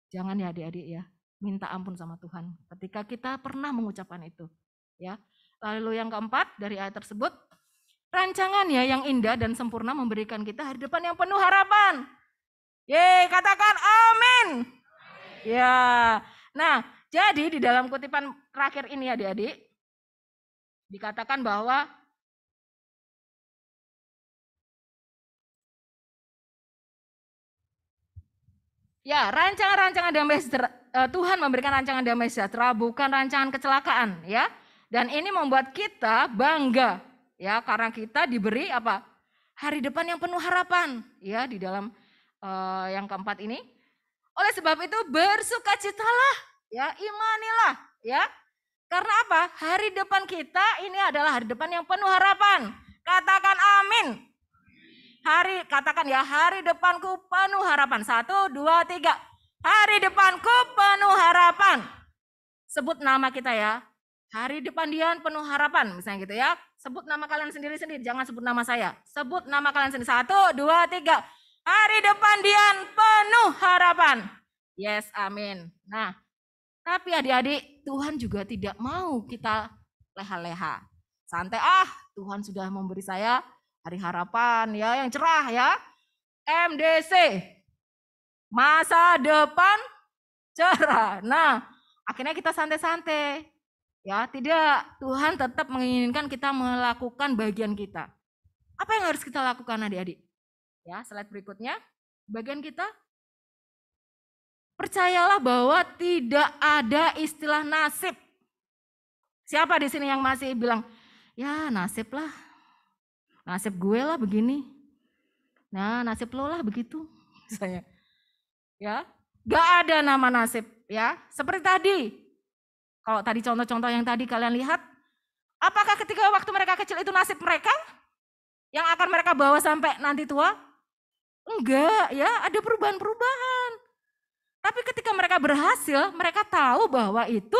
Jangan ya adik-adik ya. Minta ampun sama Tuhan ketika kita pernah mengucapkan itu. Ya. Lalu yang keempat dari ayat tersebut, rancangannya yang indah dan sempurna memberikan kita hari depan yang penuh harapan. Katakan amin. Ya. Nah, jadi di dalam kutipan terakhir ini adik-adik, dikatakan bahwa ya rancangan-rancangan damai sejahtera, Tuhan memberikan rancangan damai sejahtera bukan rancangan kecelakaan ya. Dan ini membuat kita bangga ya karena kita diberi apa? Hari depan yang penuh harapan ya di dalam yang keempat ini. Oleh sebab itu bersukacitalah ya, imanilah ya. Karena apa? Hari depan kita ini adalah hari depan yang penuh harapan. Katakan amin. Katakan ya, hari depanku penuh harapan. 1, 2, 3. Hari depanku penuh harapan. Sebut nama kita ya. Hari depan Dian penuh harapan, misalnya gitu ya. Sebut nama kalian sendiri-sendiri, jangan sebut nama saya. Sebut nama kalian sendiri. 1, 2, 3. Hari depan Dian penuh harapan. Yes, amin. Nah, tapi adik-adik, Tuhan juga tidak mau kita leha-leha. Santai, Tuhan sudah memberi saya hari harapan ya yang cerah ya. MDC. Masa depan cerah. Nah, akhirnya kita santai-santai. Ya, tidak. Tuhan tetap menginginkan kita melakukan bagian kita. Apa yang harus kita lakukan adik-adik? Ya, slide berikutnya. Bagian kita, percayalah bahwa tidak ada istilah nasib. Siapa di sini yang masih bilang, ya nasib lah. Nasib gue lah begini. Nah, nasib lo lah begitu. Misalnya. Ya, gak ada nama nasib ya. Seperti tadi. Kalau tadi contoh-contoh yang tadi kalian lihat, apakah ketika waktu mereka kecil itu nasib mereka yang akan mereka bawa sampai nanti tua? Enggak ya, ada perubahan-perubahan. Tapi ketika mereka berhasil, mereka tahu bahwa itu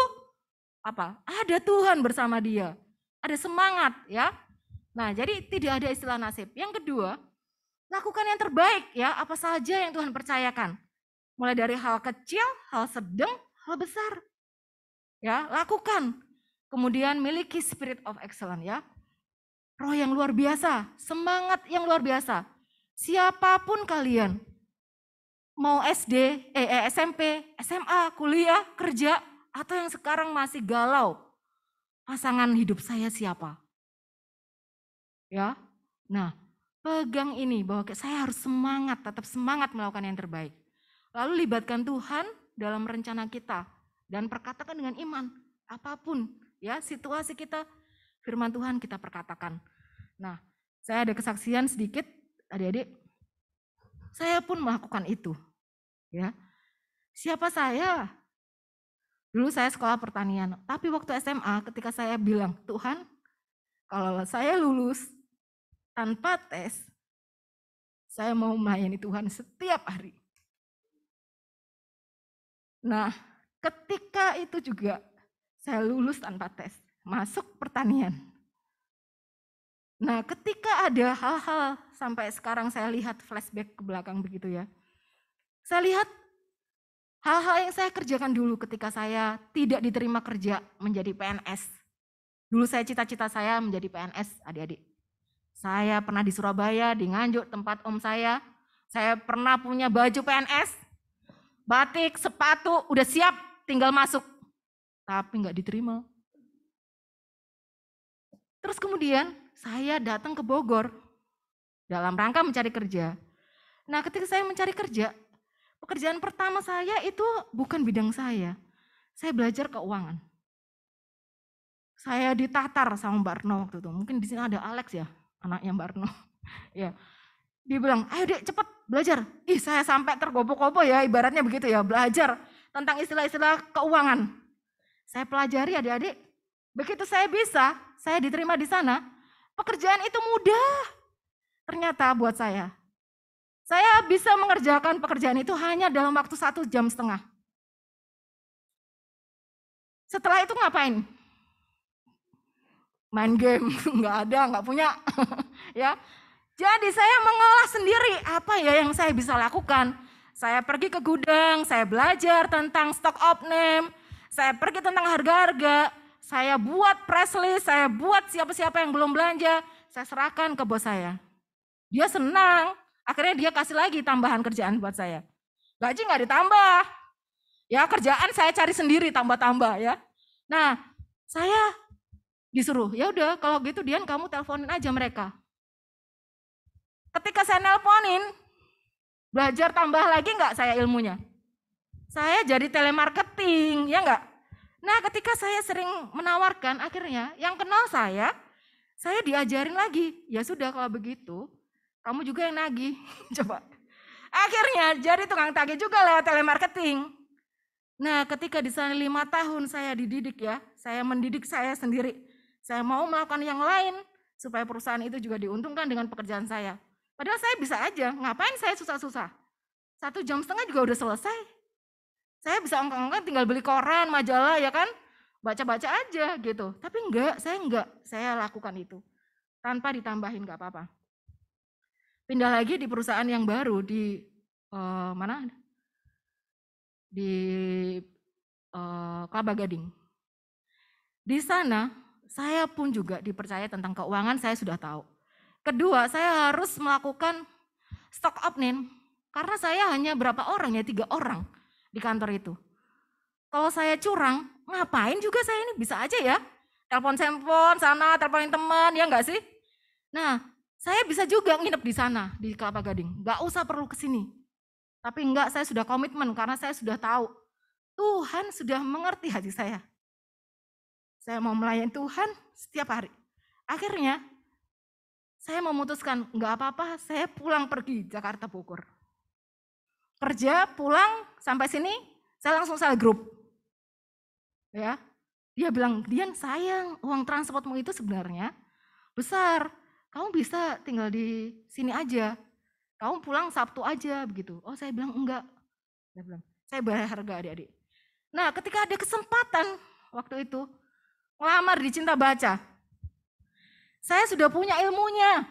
apa? Ada Tuhan bersama dia. Ada semangat ya. Nah, jadi tidak ada istilah nasib. Yang kedua, lakukan yang terbaik ya, apa saja yang Tuhan percayakan. Mulai dari hal kecil, hal sedang, hal besar. Ya, lakukan. Kemudian miliki spirit of excellence ya. Roh yang luar biasa, semangat yang luar biasa. Siapapun kalian, mau SD, SMP, SMA, kuliah, kerja, atau yang sekarang masih galau, pasangan hidup saya siapa? Ya, nah pegang ini bahwa saya harus semangat, tetap semangat melakukan yang terbaik. Lalu libatkan Tuhan dalam rencana kita dan perkatakan dengan iman, apapun ya situasi kita, firman Tuhan kita perkatakan. Nah, saya ada kesaksian sedikit, adik-adik. Saya pun melakukan itu. Ya. Siapa saya? Dulu saya sekolah pertanian, tapi waktu SMA ketika saya bilang, Tuhan, kalau saya lulus tanpa tes, saya mau melayani Tuhan setiap hari. Nah, ketika itu juga saya lulus tanpa tes, masuk pertanian. Nah, ketika ada hal-hal sampai sekarang saya lihat flashback ke belakang begitu ya. Saya lihat hal-hal yang saya kerjakan dulu ketika saya tidak diterima kerja menjadi PNS. Dulu cita-cita saya menjadi PNS, adik-adik. Saya pernah di Surabaya, di Nganjuk tempat om saya. Saya pernah punya baju PNS, batik, sepatu, udah siap tinggal masuk. Tapi nggak diterima. Terus kemudian saya datang ke Bogor dalam rangka mencari kerja. Nah, ketika saya mencari kerja, pekerjaan pertama saya itu bukan bidang saya. Saya belajar keuangan. Saya ditatar sama Mbak Arno waktu itu. Mungkin di sini ada Alex ya, anaknya Mbak Arno. Ya. Dia bilang, ayo Dek cepet belajar. Ih, saya sampai tergopoh-gopoh ya, ibaratnya begitu ya, belajar tentang istilah-istilah keuangan. Saya pelajari adik-adik. Begitu saya bisa, saya diterima di sana. Pekerjaan itu mudah. Ternyata buat saya. Saya bisa mengerjakan pekerjaan itu hanya dalam waktu 1,5 jam. Setelah itu ngapain? Main game, nggak ada, nggak punya. Ya, jadi saya mengolah sendiri apa ya yang saya bisa lakukan. Saya pergi ke gudang, saya belajar tentang stock of name, saya pergi tentang harga-harga, saya buat press list, saya buat siapa-siapa yang belum belanja, saya serahkan ke bos saya. Dia senang, akhirnya dia kasih lagi tambahan kerjaan buat saya. Gaji nggak ditambah, ya kerjaan saya cari sendiri tambah-tambah ya. Nah, saya disuruh, ya udah kalau gitu Dian kamu teleponin aja mereka. Ketika saya nelponin, belajar tambah lagi nggak saya ilmunya? Saya jadi telemarketing, ya nggak? Nah ketika saya sering menawarkan, akhirnya yang kenal saya diajarin lagi. Ya sudah kalau begitu, kamu juga yang nagih. Coba. Akhirnya jadi tukang tagih juga lewat telemarketing. Nah ketika di sana 5 tahun saya dididik ya, saya mendidik saya sendiri. Saya mau melakukan yang lain supaya perusahaan itu juga diuntungkan dengan pekerjaan saya. Padahal saya bisa aja, ngapain saya susah-susah? 1,5 jam juga udah selesai. Saya bisa angkat-angkat tinggal beli koran, majalah ya kan, baca-baca aja gitu. Tapi enggak, saya lakukan itu. Tanpa ditambahin enggak apa-apa. Pindah lagi di perusahaan yang baru di mana? Di Kelapa Gading. Di sana saya pun juga dipercaya tentang keuangan, saya sudah tahu. Kedua, saya harus melakukan stock of name karena saya hanya berapa orang ya, 3 orang di kantor itu. Kalau saya curang, ngapain juga saya ini bisa aja ya. Telepon sana, teleponin teman, ya enggak sih? Nah, saya bisa juga nginep di sana, di Kelapa Gading. Enggak usah perlu ke sini. Tapi enggak, saya sudah komitmen karena saya sudah tahu. Tuhan sudah mengerti hati saya. Saya mau melayani Tuhan setiap hari. Akhirnya, saya memutuskan, enggak apa-apa, saya pulang pergi Jakarta Bogor. Kerja, pulang, sampai sini, saya langsung sel grup. Ya, dia bilang, Dian sayang, uang transportmu itu sebenarnya besar. Kamu bisa tinggal di sini aja. Kamu pulang Sabtu aja begitu. Oh saya bilang enggak. Saya bilang, saya bayar harga adik-adik. Nah ketika ada kesempatan waktu itu, ngelamar di Cinta Baca. Saya sudah punya ilmunya.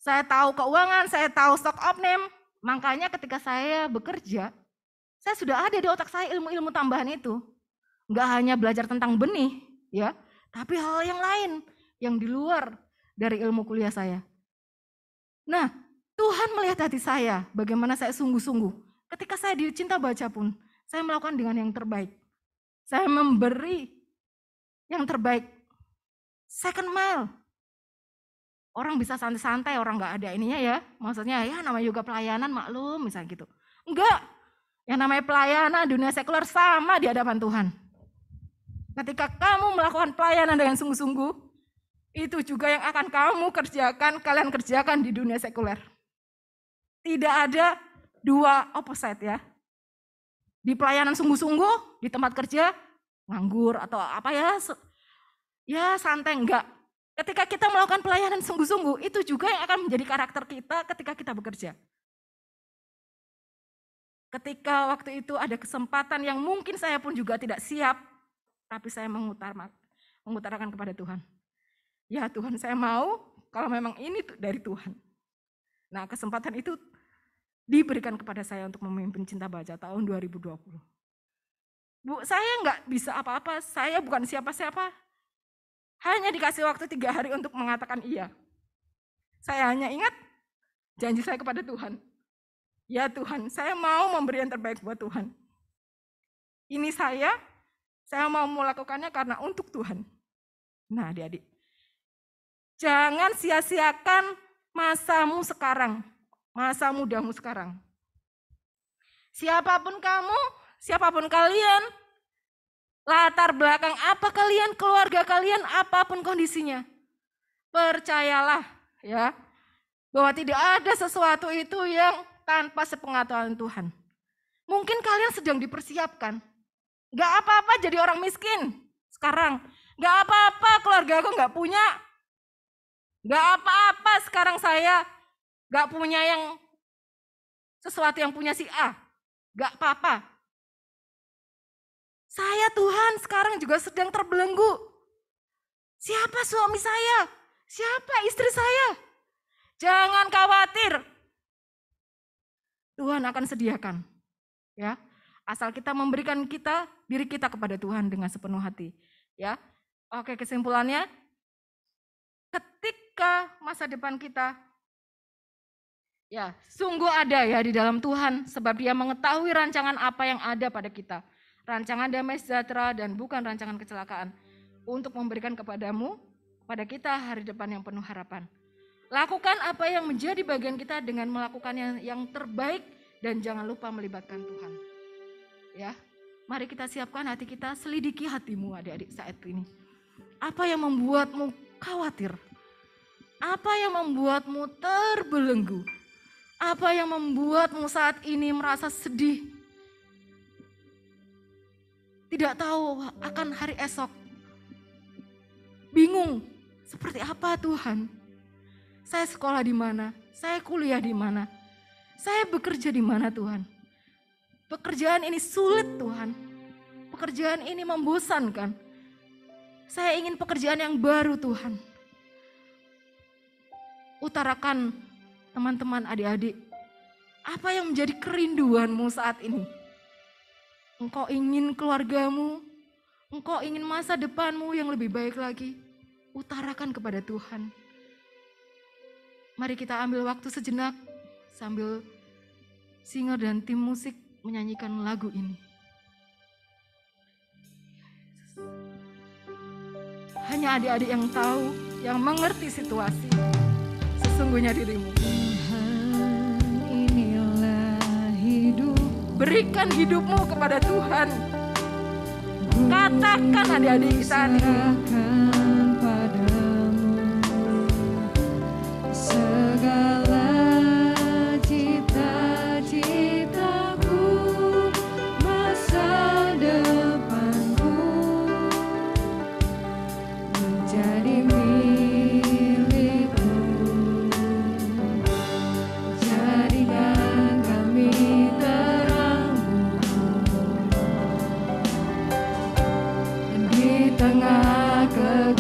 Saya tahu keuangan, saya tahu stock of name. Makanya ketika saya bekerja, saya sudah ada di otak saya ilmu-ilmu tambahan itu. Enggak hanya belajar tentang benih, ya, tapi hal yang lain yang di luar dari ilmu kuliah saya. Nah, Tuhan melihat hati saya, bagaimana saya sungguh-sungguh. Ketika saya di Cinta Baca pun, Saya melakukan dengan yang terbaik. Saya memberi yang terbaik. Second mile. Orang bisa santai-santai, orang nggak ada ininya ya. Maksudnya ya namanya juga pelayanan, maklum misalnya gitu. Enggak. Yang namanya pelayanan dunia sekuler sama di hadapan Tuhan. Ketika kamu melakukan pelayanan dengan sungguh-sungguh, itu juga yang akan kalian kerjakan di dunia sekuler. Tidak ada dua opposite ya. Di pelayanan sungguh-sungguh, di tempat kerja, nganggur atau apa ya santai, enggak. Ketika kita melakukan pelayanan sungguh-sungguh, itu juga yang akan menjadi karakter kita ketika kita bekerja. Ketika waktu itu ada kesempatan yang mungkin saya pun juga tidak siap, tapi saya mengutarakan kepada Tuhan. Ya Tuhan, saya mau kalau memang ini dari Tuhan. Nah, kesempatan itu diberikan kepada saya untuk memimpin Cinta Baca tahun 2020. Bu, saya nggak bisa apa-apa, saya bukan siapa-siapa. Hanya dikasih waktu 3 hari untuk mengatakan iya. Saya hanya ingat janji saya kepada Tuhan. Ya Tuhan, saya mau memberi yang terbaik buat Tuhan. Ini saya mau melakukannya karena untuk Tuhan. Nah adik-adik, jangan sia-siakan masamu sekarang, masa mudamu sekarang. Siapapun kamu, siapapun kalian, latar belakang apa kalian, keluarga kalian, apapun kondisinya. Percayalah ya, bahwa tidak ada sesuatu itu yang tanpa sepengetahuan Tuhan. Mungkin kalian sedang dipersiapkan. Gak apa-apa jadi orang miskin sekarang. Gak apa-apa keluarga aku gak punya. Gak apa-apa sekarang saya gak punya yang sesuatu yang punya si A. Gak apa-apa. Saya Tuhan sekarang juga sedang terbelenggu. Siapa suami saya? Siapa istri saya? Jangan khawatir. Tuhan akan sediakan. Ya, asal kita memberikan diri kita kepada Tuhan dengan sepenuh hati. Ya, oke, kesimpulannya, ketika masa depan kita, ya sungguh ada ya di dalam Tuhan, sebab Dia mengetahui rancangan apa yang ada pada kita. Rancangan damai sejahtera dan bukan rancangan kecelakaan, untuk memberikan kepadamu, pada kita hari depan yang penuh harapan. Lakukan apa yang menjadi bagian kita dengan melakukan yang terbaik dan jangan lupa melibatkan Tuhan. Ya, mari kita siapkan hati kita, selidiki hatimu adik-adik saat ini. Apa yang membuatmu khawatir? Apa yang membuatmu terbelenggu? Apa yang membuatmu saat ini merasa sedih? Tidak tahu akan hari esok. Bingung, seperti apa Tuhan? Saya sekolah di mana? Saya kuliah di mana? Saya bekerja di mana Tuhan? Pekerjaan ini sulit Tuhan. Pekerjaan ini membosankan. Saya ingin pekerjaan yang baru Tuhan. Utarakan teman-teman adik-adik. Apa yang menjadi kerinduanmu saat ini? Engkau ingin keluargamu, engkau ingin masa depanmu yang lebih baik lagi. Utarakan kepada Tuhan. Mari kita ambil waktu sejenak sambil singer dan tim musik menyanyikan lagu ini. Hanya adik-adik yang tahu, yang mengerti situasi sesungguhnya dirimu. Tuhan, inilah hidup. Berikan hidupmu kepada Tuhan. Katakan adik-adik kita ini. Serahkan padamu segala cita-citaku, masa depanku menjadi milikmu. Jadikan kami terangmu di tengah kegelapan.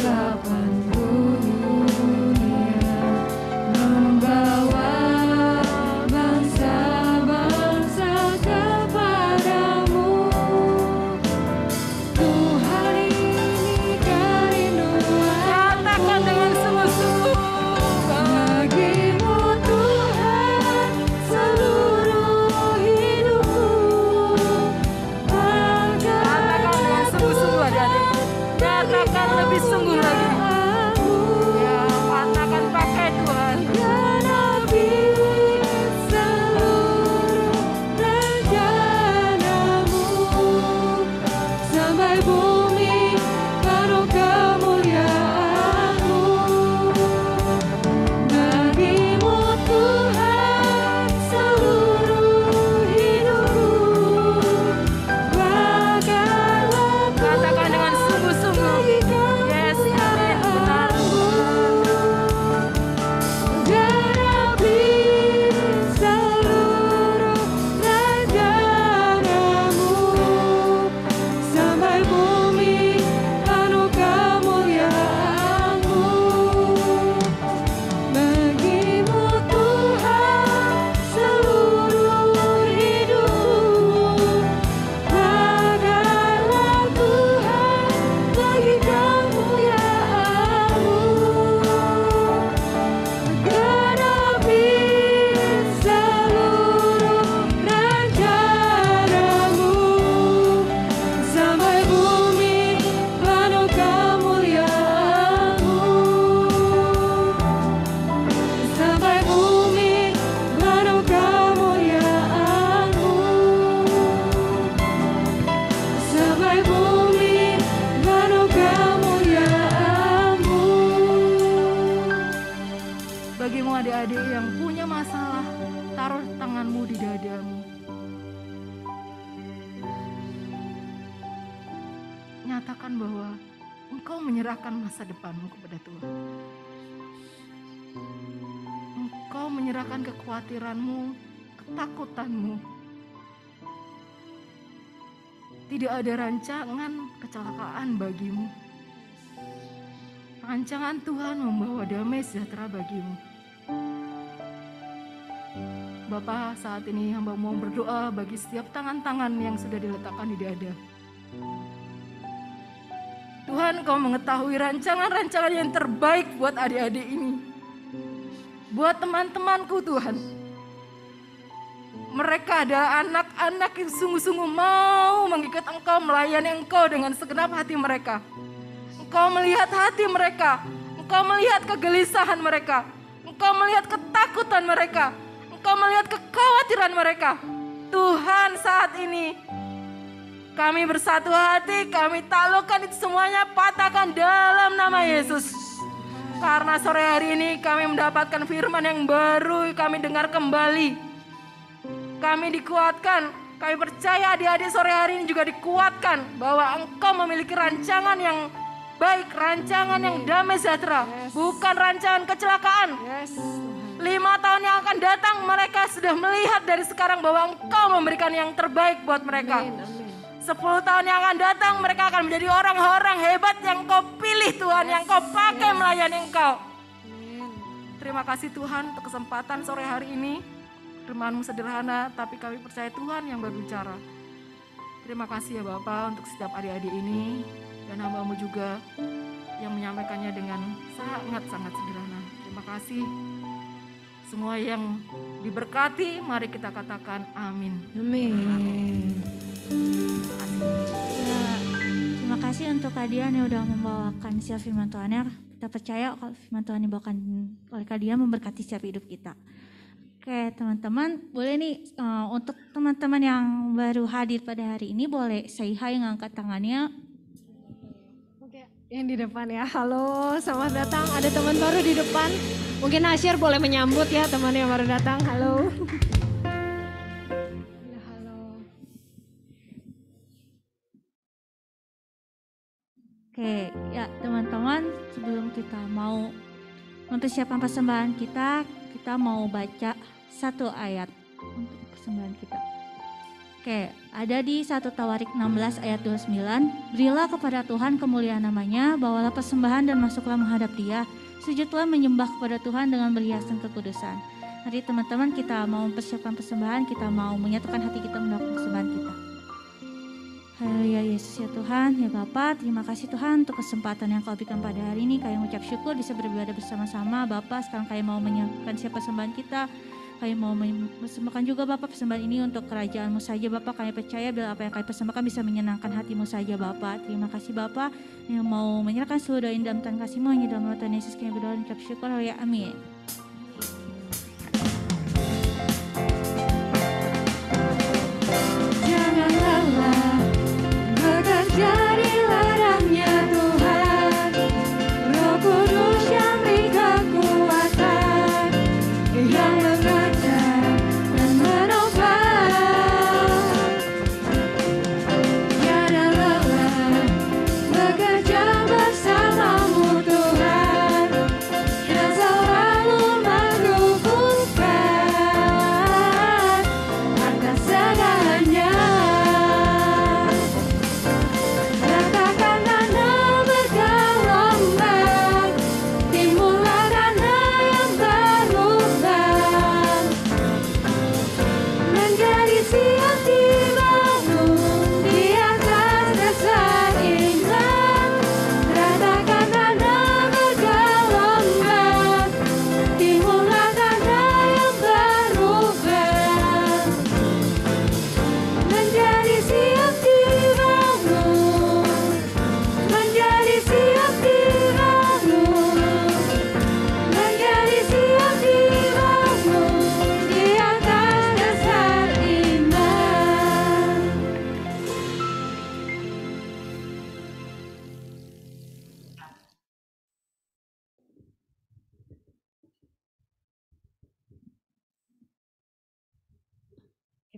adik-adik yang punya masalah, taruh tanganmu di dadamu. Nyatakan bahwa engkau menyerahkan masa depanmu kepada Tuhan. Engkau menyerahkan kekhawatiranmu, ketakutanmu. Tidak ada rancangan kecelakaan bagimu. Rancangan Tuhan membawa damai sejahtera bagimu. Bapa, saat ini hamba mau berdoa bagi setiap tangan-tangan yang sudah diletakkan di dada. Tuhan, Kau mengetahui rancangan-rancangan yang terbaik buat adik-adik ini. Buat teman-temanku Tuhan. Mereka adalah anak-anak yang sungguh-sungguh mau mengikat Engkau, melayani Engkau dengan segenap hati mereka. Engkau melihat hati mereka. Engkau melihat kegelisahan mereka. Engkau melihat ketakutan mereka. Engkau melihat kekhawatiran mereka. Tuhan, saat ini kami bersatu hati, kami taklukkan itu semuanya, patahkan dalam nama Yesus. Karena sore hari ini kami mendapatkan firman yang baru, kami dengar kembali. Kami dikuatkan, kami percaya adik-adik sore hari ini juga dikuatkan bahwa Engkau memiliki rancangan yang baik, rancangan yang damai sejahtera, bukan rancangan kecelakaan. 5 tahun yang akan datang mereka sudah melihat dari sekarang bahwa Engkau memberikan yang terbaik buat mereka. 10 tahun yang akan datang mereka akan menjadi orang-orang hebat yang Kau pilih Tuhan, yang Kau pakai melayani Engkau. Terima kasih Tuhan untuk kesempatan sore hari ini. Firman-Mu sederhana tapi kami percaya Tuhan yang berbicara. Terima kasih ya Bapa untuk setiap adik-adik ini dan hamba-Mu juga yang menyampaikannya dengan sangat-sangat sederhana. Terima kasih. Semua yang diberkati, mari kita katakan amin. Amin. Ya, terima kasih untuk Kadian yang sudah membawakan setiap firman Tuhan. Kita percaya kalau firman Tuhan dibawakan oleh Kadian memberkati setiap hidup kita. Oke teman-teman, boleh nih untuk teman-teman yang baru hadir pada hari ini boleh say hi ngangkat tangannya. Oke, yang di depan ya. Halo, selamat datang. Ada teman baru di depan. Mungkin Asyir boleh menyambut ya teman yang baru datang. Halo. Ya, halo. Oke, ya teman-teman, sebelum kita mau mempersiapkan persembahan kita mau baca satu ayat untuk persembahan kita. Oke, ada di 1 Tawarik 16 ayat 29. Berilah kepada Tuhan kemuliaan namanya, bawalah persembahan dan masuklah menghadap Dia. Sujudlah menyembah kepada Tuhan dengan berhiasan kekudusan. Mari teman-teman kita mau mempersiapkan persembahan, kita mau menyatukan hati kita melakukan persembahan kita. Haleluya Yesus ya Tuhan, ya Bapa, terima kasih Tuhan untuk kesempatan yang Kau berikan pada hari ini. Kami mengucap syukur bisa beribadah bersama-sama. Bapa, sekarang kami mau menyiapkan siap persembahan kita. Kami mau mempersembahkan juga Bapak persembahan ini untuk kerajaan-Mu saja Bapak. Kami percaya bila apa yang kami persembahkan bisa menyenangkan hati-Mu saja Bapak. Terima kasih Bapak yang mau menyerahkan seluruh doa dalam Tuhan kasih-Mu. Hanya dalam nama Tuhan Yesus kami berdoa dan ucap syukur. Haleluya, amin. Jangan lelah bekerja di ladangnya Tuhan. Roh Kudus yang beri kekuatan, yang mengajar dan menopang. Tiada lelah bekerja bersamamu Tuhan, yang selalu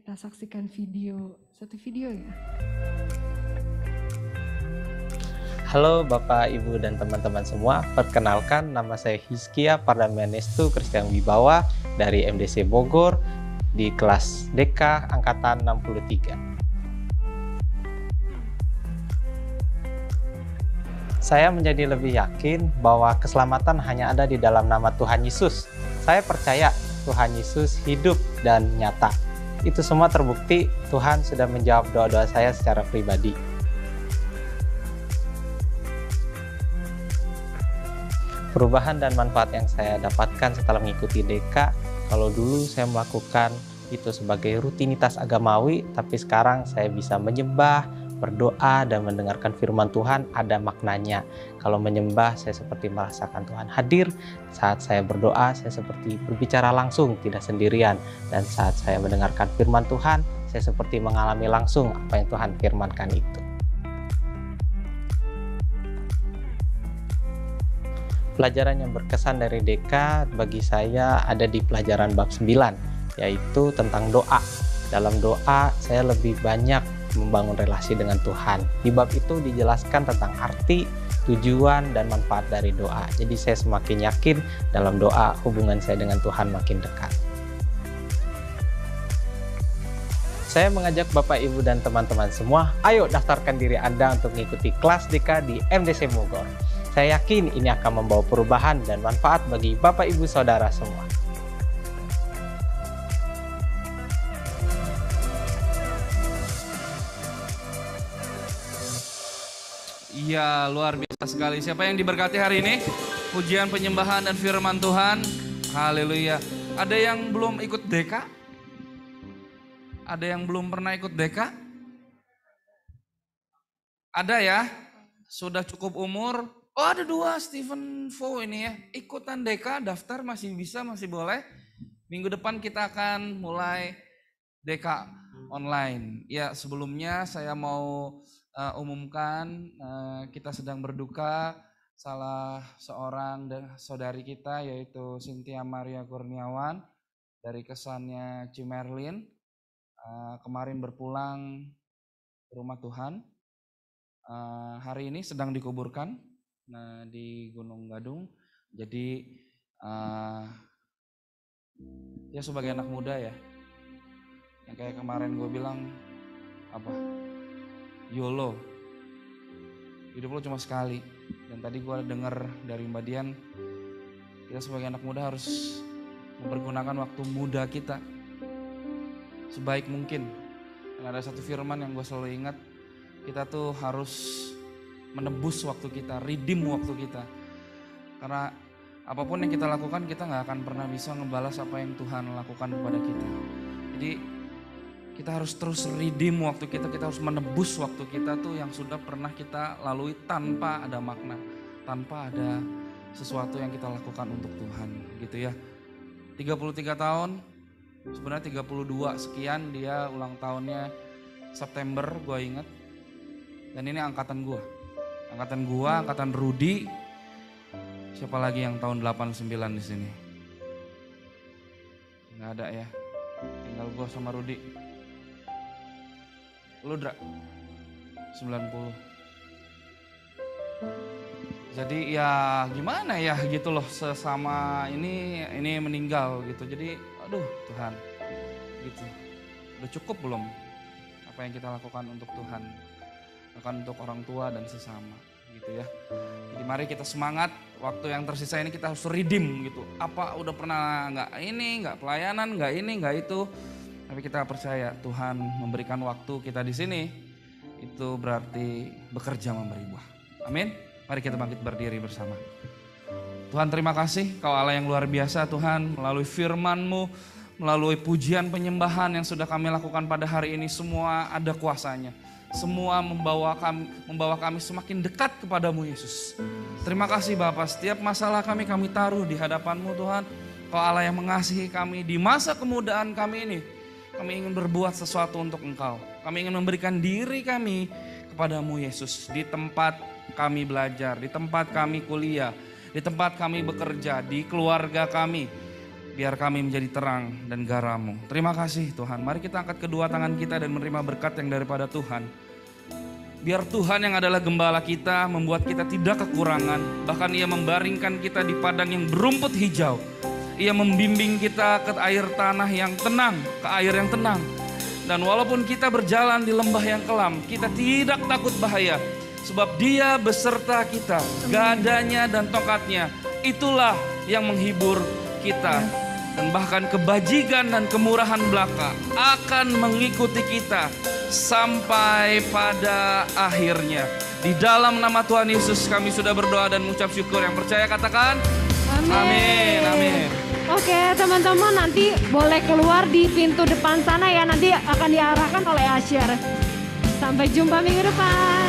kita saksikan satu video ya. Halo Bapak, Ibu, dan teman-teman semua. Perkenalkan, nama saya Hizkia Pardamenestu Christian Wibawa dari MDC Bogor di kelas DK Angkatan 63. Saya menjadi lebih yakin bahwa keselamatan hanya ada di dalam nama Tuhan Yesus. Saya percaya Tuhan Yesus hidup dan nyata. Itu semua terbukti Tuhan sudah menjawab doa-doa saya secara pribadi. Perubahan dan manfaat yang saya dapatkan setelah mengikuti DK, kalau dulu saya melakukan itu sebagai rutinitas agamawi, tapi sekarang saya bisa menyembah, berdoa, dan mendengarkan firman Tuhan ada maknanya. Kalau menyembah, saya seperti merasakan Tuhan hadir. Saat saya berdoa, saya seperti berbicara langsung, tidak sendirian. Dan saat saya mendengarkan firman Tuhan, saya seperti mengalami langsung apa yang Tuhan firmankan itu. Pelajaran yang berkesan dari DK bagi saya ada di pelajaran bab 9, yaitu tentang doa. Dalam doa, saya lebih banyak membangun relasi dengan Tuhan. Di bab itu dijelaskan tentang arti, tujuan, dan manfaat dari doa. Jadi saya semakin yakin dalam doa hubungan saya dengan Tuhan makin dekat. Saya mengajak Bapak, Ibu, dan teman-teman semua, ayo daftarkan diri Anda untuk mengikuti kelas DK di MDC Bogor. Saya yakin ini akan membawa perubahan dan manfaat bagi Bapak, Ibu, Saudara semua. Iya, luar biasa sekali. Siapa yang diberkati hari ini? Pujian, penyembahan, dan firman Tuhan. Haleluya. Ada yang belum ikut DK? Ada yang belum pernah ikut DK? Ada ya? Sudah cukup umur? Oh, ada 2, Stephen Fo ini ya. Ikutan DK, daftar masih bisa, masih boleh. Minggu depan kita akan mulai DK online. Ya, sebelumnya saya mau umumkan kita sedang berduka salah seorang saudari kita, yaitu Cynthia Maria Kurniawan dari kesannya Cimerlin. Kemarin berpulang ke rumah Tuhan. Hari ini sedang dikuburkan di Gunung Gadung. Jadi ya sebagai anak muda ya, yang kayak kemarin gue bilang apa, YOLO, hidup lo cuma sekali. Dan tadi gue denger dari Mbak Dian, kita sebagai anak muda harus mempergunakan waktu muda kita sebaik mungkin. Dan ada satu firman yang gue selalu ingat, kita tuh harus menebus waktu kita, redeem waktu kita. Karena apapun yang kita lakukan, kita gak akan pernah bisa ngebalas apa yang Tuhan lakukan kepada kita. Jadi kita harus terus redeem waktu kita harus menebus waktu kita tuh yang sudah pernah kita lalui tanpa ada makna, tanpa ada sesuatu yang kita lakukan untuk Tuhan gitu ya. 33 tahun, sebenarnya 32 sekian dia ulang tahunnya September, gue ingat. Dan ini angkatan gue, angkatan Rudi. Siapa lagi yang tahun 89 di sini? Nggak ada ya, tinggal gue sama Rudi. Lu Dra, 90. Jadi ya gimana ya gitu loh, sesama ini meninggal gitu. Jadi aduh Tuhan gitu. Udah cukup belum apa yang kita lakukan untuk Tuhan, bahkan untuk orang tua dan sesama gitu ya. Jadi mari kita semangat, waktu yang tersisa ini kita harus redeem gitu. Apa udah pernah nggak pelayanan, nggak itu. Tapi kita percaya Tuhan memberikan waktu kita di sini, itu berarti bekerja memberi buah. Amin. Mari kita bangkit berdiri bersama. Tuhan terima kasih, Kau Allah yang luar biasa Tuhan, melalui firman-Mu, melalui pujian penyembahan yang sudah kami lakukan pada hari ini, semua ada kuasanya. Semua membawa kami semakin dekat kepadamu Yesus. Terima kasih Bapa, setiap masalah kami taruh di hadapan-Mu Tuhan. Kau Allah yang mengasihi kami di masa kemudaan kami ini. Kami ingin berbuat sesuatu untuk Engkau. Kami ingin memberikan diri kami kepadamu Yesus. Di tempat kami belajar, di tempat kami kuliah, di tempat kami bekerja, di keluarga kami, biar kami menjadi terang dan garam-Mu. Terima kasih Tuhan. Mari kita angkat kedua tangan kita dan menerima berkat yang daripada Tuhan. Biar Tuhan yang adalah gembala kita membuat kita tidak kekurangan. Bahkan Ia membaringkan kita di padang yang berumput hijau. Ia membimbing kita ke air tanah yang tenang, ke air yang tenang. Dan walaupun kita berjalan di lembah yang kelam, kita tidak takut bahaya. Sebab Dia beserta kita, gadanya dan tongkatnya. Itulah yang menghibur kita. Dan bahkan kebajikan dan kemurahan belaka akan mengikuti kita sampai pada akhirnya. Di dalam nama Tuhan Yesus kami sudah berdoa dan mengucap syukur. Yang percaya katakan amin. Amin. Oke teman-teman, nanti boleh keluar di pintu depan sana ya. Nanti akan diarahkan oleh Asher. Sampai jumpa minggu depan.